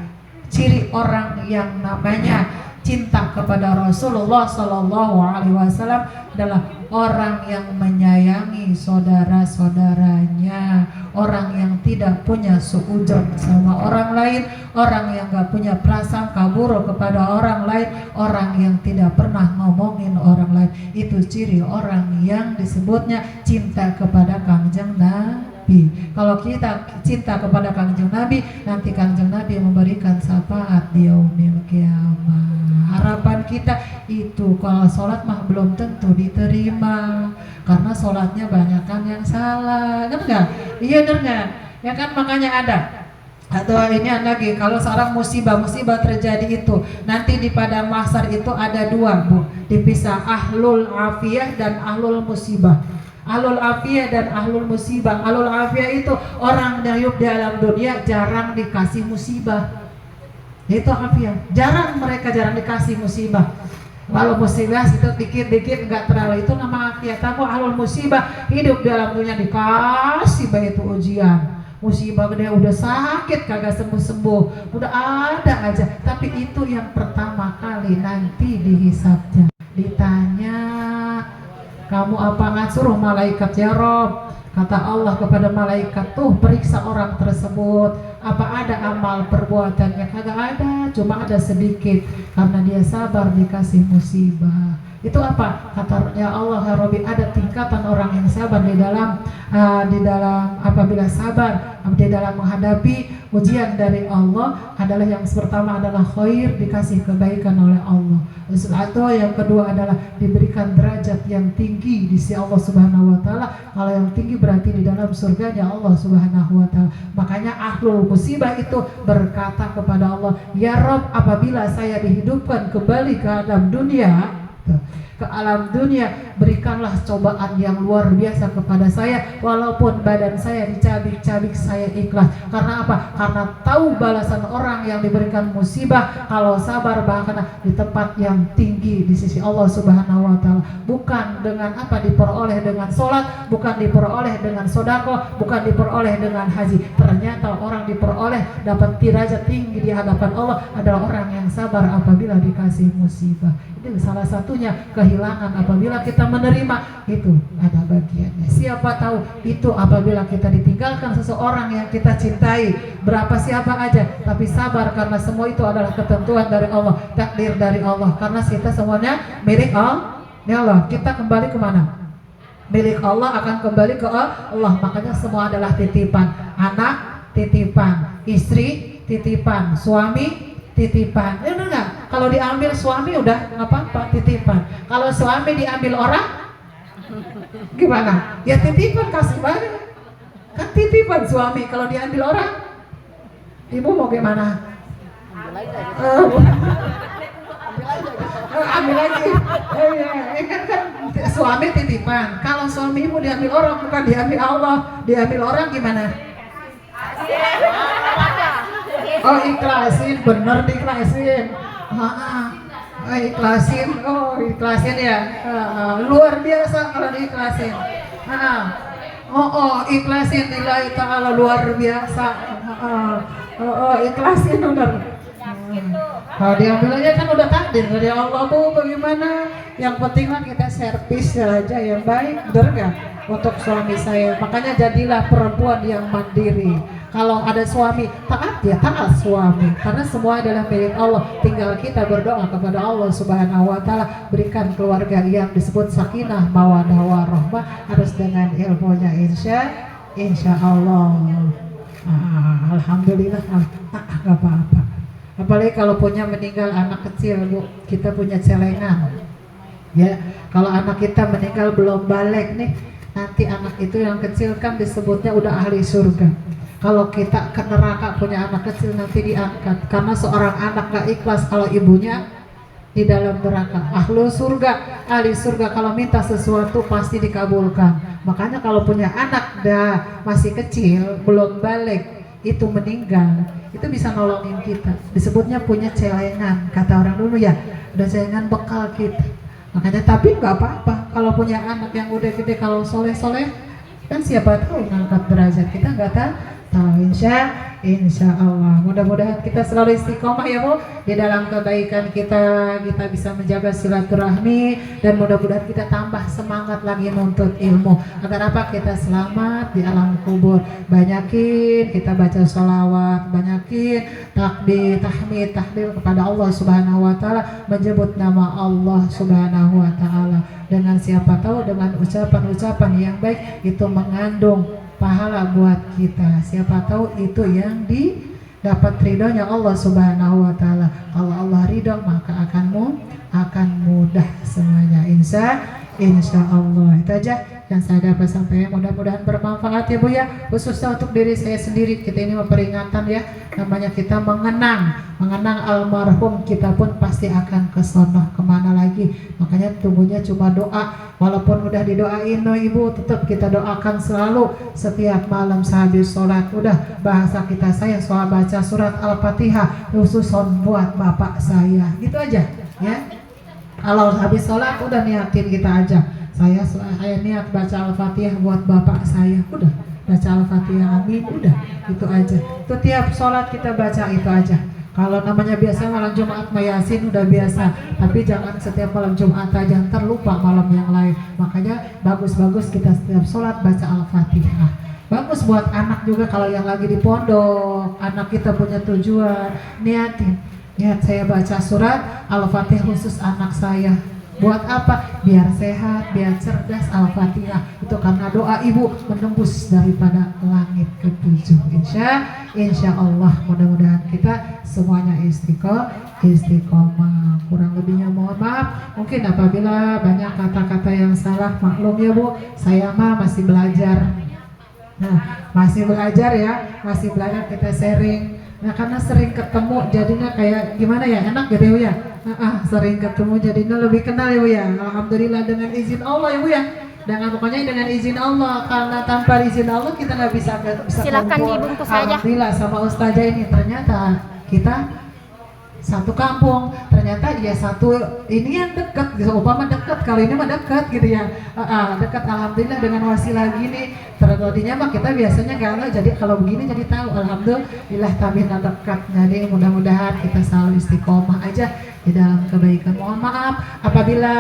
Speaker 6: Ciri orang yang namanya cinta kepada Rasulullah Sallallahu Alaihi Wasallam adalah orang yang menyayangi saudara-saudaranya, orang yang tidak punya suudzon sama orang lain, orang yang gak punya prasangka buruk kepada orang lain, orang yang tidak pernah ngomongin orang lain. Itu ciri orang yang disebutnya cinta kepada Kangjeng Nabi. Kalau kita cinta kepada Kangjeng Nabi, nanti Kangjeng Nabi memberikan syafaat di yaumil kiamah. Harapan kita itu, kalau sholat mah belum tentu diterima karena sholatnya banyakan yang salah, kan enggak? Iya benar nggak? Ya kan, makanya ada. Atau ini lagi, kalau seorang musibah terjadi itu nanti di padang mahsyar itu ada dua, Bu, dipisah, ahlul afiyah dan ahlul musibah. Ahlul afiyah dan ahlul musibah. Ahlul afiyah itu orang yang hidup di alam dunia jarang dikasih musibah. Itu afiyah, mereka jarang dikasih musibah. Kalau musibah itu dikit-dikit nggak terlalu, itu nama afiyah. Tapi ahlul musibah hidup di alam dunia dikasih baik itu ujian. Musibah gede udah sakit kagak sembuh-sembuh, udah ada aja. Tapi itu yang pertama kali nanti dihisabnya. Ditanya, kamu apa? Suruh malaikat, ya Rob. Kata Allah kepada malaikat, tuh periksa orang tersebut, apa ada amal perbuatannya? Kagak ada, cuma ada sedikit karena dia sabar dikasih musibah. Itu apa? Kata ya Allah, ya Rabbi, ada tingkatan orang yang sabar di dalam apabila sabar di dalam menghadapi ujian dari Allah adalah yang pertama adalah khair, dikasih kebaikan oleh Allah. Atau yang kedua adalah diberikan derajat yang tinggi di sisi Allah Subhanahu wa taala. Kalau yang tinggi berarti di dalam surganya Allah Subhanahu wa taala. Makanya ahlul musibah itu berkata kepada Allah, ya Rabb, apabila saya dihidupkan kembali ke alam dunia, berikanlah cobaan yang luar biasa kepada saya, walaupun badan saya dicabik-cabik, saya ikhlas. Karena apa? Karena tahu balasan orang yang diberikan musibah kalau sabar bahkan di tempat yang tinggi di sisi Allah Subhanahu wa taala. Bukan dengan apa diperoleh dengan sholat, bukan diperoleh dengan sodako, bukan diperoleh dengan haji. Ternyata orang diperoleh dapat derajat tinggi di hadapan Allah adalah orang yang sabar apabila dikasih musibah. Itu salah satunya kehilangan apabila kita menerima, itu ada bagiannya. Siapa tahu itu apabila kita ditinggalkan seseorang yang kita cintai, berapa siapa aja, tapi sabar karena semua itu adalah ketentuan dari Allah, takdir dari Allah. Karena kita semuanya milik Allah. Ya Allah, kita kembali kemana? Milik Allah, akan kembali ke Allah. Makanya semua adalah titipan. Anak titipan, istri titipan, suami titipan. Ya benar nggak? Kalau diambil suami udah nggak apa-apa, titipan. Kalau suami diambil orang, gimana? Ya titipan, kasih balik. Kan titipan suami. Kalau diambil orang, ibu mau gimana? Ambil lagi. Ambil lagi. Kan suami titipan. Kalau suami ibu diambil orang, bukan diambil Allah, diambil orang gimana? Oh ikhlasin, bener diikhlasin. Ikhlasin, oh ikhlasin ya. Luar biasa kalau diikhlasin. Ikhlasin lillahi ta'ala, luar biasa. Ikhlasin bener. Kalau diambil aja kan udah takdir dari Allah bu, bagaimana? Yang penting lah kita servis aja yang baik, bener gak? Untuk suami saya, makanya jadilah perempuan yang mandiri. Kalau ada suami taat ya taat suami, karena semua adalah milik Allah. Tinggal kita berdoa kepada Allah Subhanahu Wa Taala, berikan keluarga yang disebut sakinah, mawaddah warahmah, harus dengan ilmunya insya Allah. Alhamdulillah, nggak apa-apa. Apalagi kalau punya meninggal anak kecil bu, kita punya celengan. Ya, kalau anak kita meninggal belum balik nih, nanti anak itu yang kecil kan disebutnya udah ahli surga. Kalau kita ke neraka punya anak kecil nanti diangkat, karena seorang anak gak ikhlas kalau ibunya di dalam neraka. Ahli surga, ahli surga kalau minta sesuatu pasti dikabulkan. Makanya kalau punya anak masih kecil belum balik, itu meninggal, itu bisa nolongin kita. Disebutnya punya celengan, kata orang dulu ya, udah celengan bekal kita. Makanya tapi nggak apa-apa kalau punya anak yang udah gede, kalau soleh-soleh kan siapa tahu ngangkat derajat kita, nggak tahu. Insya Allah, mudah-mudahan kita selalu istiqomah ya bu di dalam kebaikan kita bisa menjaga silaturahmi, dan mudah-mudahan kita tambah semangat lagi nuntut ilmu agar apa, kita selamat di alam kubur. Banyakin kita baca sholawat, banyakin takbir, tahmid, tahlil kepada Allah Subhanahu Wa Taala, menyebut nama Allah Subhanahu Wa Taala, dengan siapa tahu dengan ucapan-ucapan yang baik itu mengandung pahala buat kita. Siapa tahu itu yang didapat ridhonya Allah Subhanahu Wa Taala. Kalau Allah ridho maka akan mudah semuanya. Insya Allah. Itu aja yang saya dapat sampaikan, mudah-mudahan bermanfaat ya bu ya, khususnya untuk diri saya sendiri. Kita ini peringatan ya, namanya kita mengenang almarhum, kita pun pasti akan ke sono, kemana lagi. Makanya tubuhnya cuma doa, walaupun udah didoain no ibu, tetap kita doakan selalu setiap malam sehabis sholat. Udah bahasa kita saya soal baca surat Al-Fatihah khusus buat bapak saya, gitu aja ya. Kalau habis sholat udah niatin kita aja, saya niat baca Al-Fatihah buat bapak saya, udah baca Al-Fatihah amin, udah itu aja. Itu tiap sholat kita baca itu aja. Kalau namanya biasa malam Jumat Yasin udah biasa, tapi jangan setiap malam Jumat aja, ntar lupa malam yang lain. Makanya bagus-bagus kita setiap sholat baca Al-Fatihah. Bagus buat anak juga, kalau yang lagi di pondok, anak kita punya tujuan, niat saya baca surat Al-Fatihah khusus anak saya. Buat apa? Biar sehat, biar cerdas. Al-Fatihah itu karena doa ibu menembus daripada langit ketujuh. Insya Allah, mudah-mudahan kita semuanya istiqomah. Kurang lebihnya mohon maaf. Mungkin apabila banyak kata-kata yang salah, maklum ya bu, saya mah masih belajar. Masih belajar ya, masih belajar, kita sharing. Nah karena sering ketemu jadinya kayak gimana ya, enak gitu ya. Sering ketemu jadinya lebih kenal ya bu ya. Alhamdulillah dengan izin Allah ya bu ya. Pokoknya dengan izin Allah, karena tanpa izin Allah kita nggak bisa
Speaker 2: Silakan dibungkus saja.
Speaker 6: Alhamdulillah sama ustazah ini, ternyata kita satu kampung, ternyata ya satu ini yang dekat gitu, umpama dekat, kalau ini mah dekat gitu ya, dekat. Alhamdulillah dengan wasilah gini, terjadinya mah kita biasanya galau, jadi kalau begini jadi tahu, alhamdulillah tabina dekat. Jadi mudah-mudahan kita selalu istiqomah aja di dalam kebaikan. Mohon maaf apabila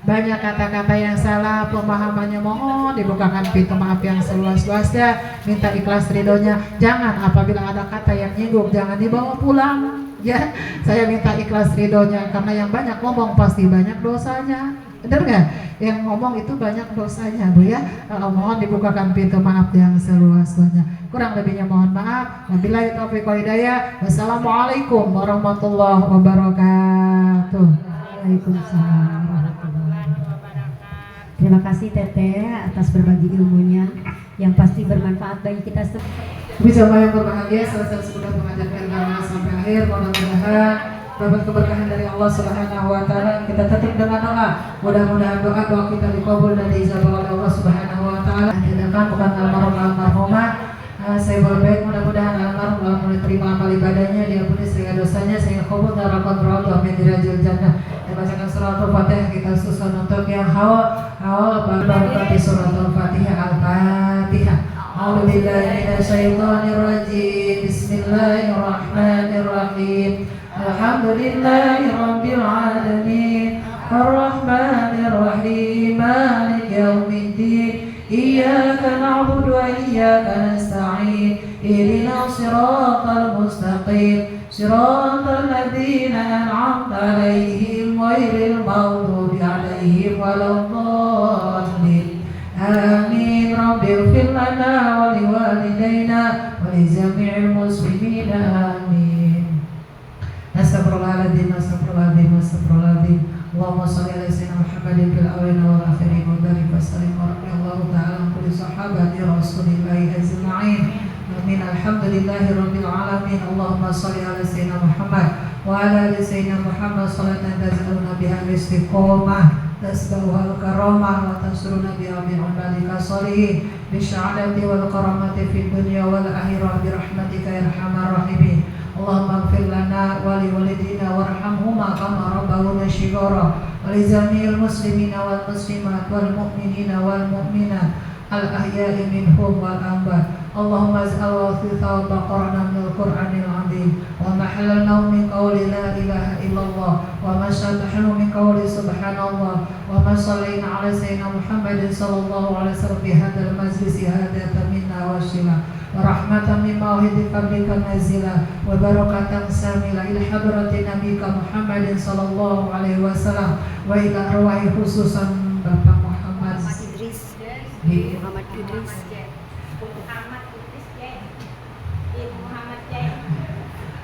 Speaker 6: banyak kata-kata yang salah, pemahamannya mohon dibukakan pintu maaf yang seluas-luasnya, minta ikhlas ridhonya. Jangan apabila ada kata yang nyinggung jangan dibawa pulang ya. Saya minta ikhlas ridhonya, karena yang banyak ngomong pasti banyak dosanya, bener nggak? Yang ngomong itu banyak dosanya bu ya. Mohon dibukakan pintu maaf yang seluas-luasnya. Kurang lebihnya mohon maaf. Wabillahi taufiq wal hidayah. Wassalamualaikum warahmatullahi wabarakatuh. Waalaikumsalam.
Speaker 1: Terima kasih Teteh atas berbagi ilmunya yang pasti bermanfaat bagi kita semua.
Speaker 6: Jamaah yang berbahagia, selesai sudah mengajarkan agama sampai akhir. Mudah-mudahan dapat keberkahan dari Allah Subhanahu wa taala. Kita tutup dengan doa. Mudah-mudahan doa kita dikabul dan diijabah oleh Allah Subhanahu wa taala. Tindakan bukan almarhumah. Saya berbaik, mudah-mudahan almarhum diterima amal ibadahnya, diampuni segala dosanya, sehingga kubur daraqat rawatuh min dirajil jannah. Dibacakan suratul Fatihah, kita susun untuk yang hawa barakati suratul Fatihah. Al-Fatihah. A'udzubillahi minasyaitonir rajim. Bismillahirrahmanirrahim. Alhamdulillahi rabbil alamin. Arrahmanir rahim. Maliki yaumiddin. Iyyaka na'budu wa iyyaka nasta'in. Ihdinas siratal mustaqim. Siratal ladzina an'amta 'alaihim ghairil maghdubi 'alaihim waladdallin. Amin. Rabbighfir lana wa liwalidayna wa li jami'il muslimin. Amin. Astagfirullahaladzim, astagfirullahaladzim, astagfirullahaladzim. Allahumma shalli ala sayyidina Muhammadin fil awwalin wal akhirin wa barik wa sallim wa radhiyallahu ta'ala an kulli sahabati rasulillahi ajma'in. Amin. Alhamdulillahi rabbil alamin. Allahumma shalli ala sayyidina Muhammad wa ala ali sayyidina Muhammad salatan tazaluna biha al-istiqamah tasbahu al-karamah wa tansuruna biha bi ibadika shalihin bi sya'adati wal karamati fid dunya wal akhirah bi rahmatika ya arhamar rahimin. Allahumma ighfir lana wa li walidina warhamhuma kama rabbawna shighara wa li jami'il muslimina wal muslimat wal mu'minina wal mu'minat al ahya'i minhum wal amwat. Allahumma ij'al wathitha wa baqarana min al-Qur'anil 'azim wa mahalna min qawli la ilaha illallah wa ma syabahna min qawli subhanallah wa ma sallaina ala sayyidina Muhammadin sallallahu alaihi wasallam fi hadzal majlis hadatan minna wa shila wa rahmatan min mawhidi qablika nazila wa barakatan samila ila hadratin nabiyika Muhammadin sallallahu alaihi wasallam wa ila arwahi khususan Bapak Muhammad
Speaker 2: Idris.
Speaker 6: di
Speaker 2: Muhammad Idris.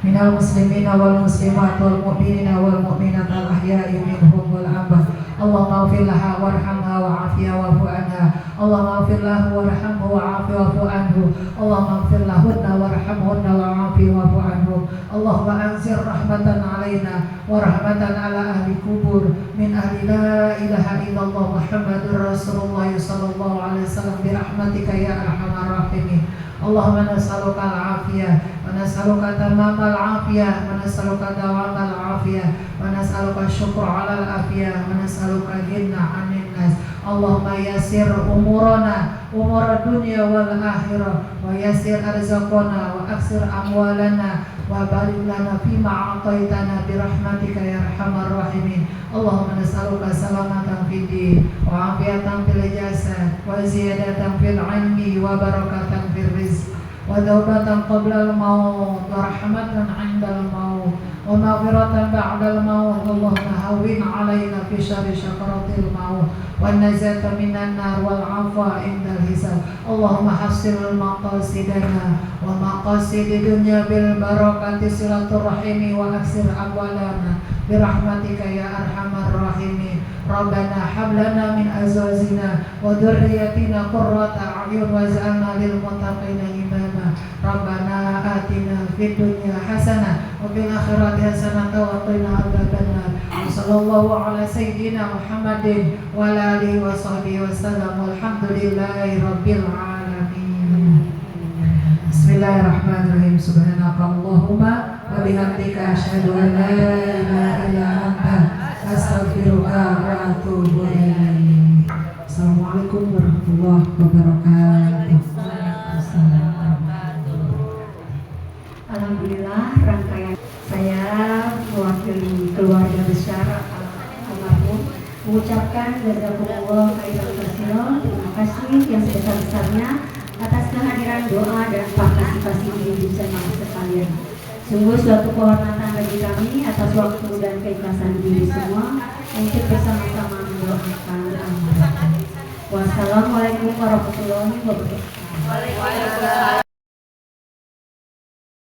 Speaker 6: minal muslimina wal muslimat wal mu'minina wal mu'minat al ahya'i minhum wal amwat. Allahumma ighfir laha warhamha wa'afiha wa'fu anha. Allahumma ighfir lahu warhamhu wa'afi wa'fu anhu. Allahumma ighfir lahunna warhamhunna wa'afi wa'fu anhu. Allahumma anzir rahmatan alaina wa rahmatan ala ahli kubur min ahli la ilaha illallah Muhammadur Rasulullah sallallahu alaihi wasallam bi rahmatika ya arhamar rahimin. Allahumma nas'aluka al-afiyah wa nas'aluka tamamal afiyah wa nas'aluka dawamal afiyah wa nas'aluka syukra 'alal afiyah wa nas'aluka ghina 'anil nas. Allahumma yassir umurana umur dunya wal akhirah wa yassir arzaqana wa aksir amwalana wa barik lana fima a'taitana bi rahmatika ya arhamar rahimin. Allahumma nas'aluka salamatan fid din wa afiyatan fil jasad wa ziyadatan fil ilmi wa barakatan fil rizq wa tawbatan qabla al-maut wa rahmatan 'inda al-maut wa maghfiratan ba'da al-maut. Allahumma hawwin 'alaina fi syarri syakaratil maut wan najata minan nar wal 'afwa 'inda al-hisab. Allahumma hassil maqasidana wa maqasid dunya bil barakati silaturrahimi wa aksir amwalana bi rahmatika ya arhamar rahimin. Rabbana hab lana min azwajina wa dhurriyyatina qurrata a'yun waj'alna lil muttaqina imama. Rabbana atina fid dunya hasanah wa fil akhirati hasanah wa qina adzabannar. Sallallahu ala sayyidina Muhammadin wa ala alihi wa sahbihi wasallam. Walhamdulillahi rabbil alamin. Bismillahirrahmanirrahim. Subhanakallahumma wa bihamdika asyhadu an la ilaha illa anta astaghfiruka wa atubu ilaik. Assalamualaikum warahmatullahi wabarakatuh.
Speaker 1: Alhamdulillah, rangkaian saya mewakili keluarga besar almarhum mengucapkan jazakumullah khairan katsiran. Terima kasih yang sebesar-besarnya atas kehadiran doa dan partisipasi di jemaah sekalian. Sungguh suatu kehormatan bagi kami atas waktu dan keikhlasan diri semua untuk bersama-sama mendoakan almarhum. Wassalamualaikum warahmatullahi wabarakatuh.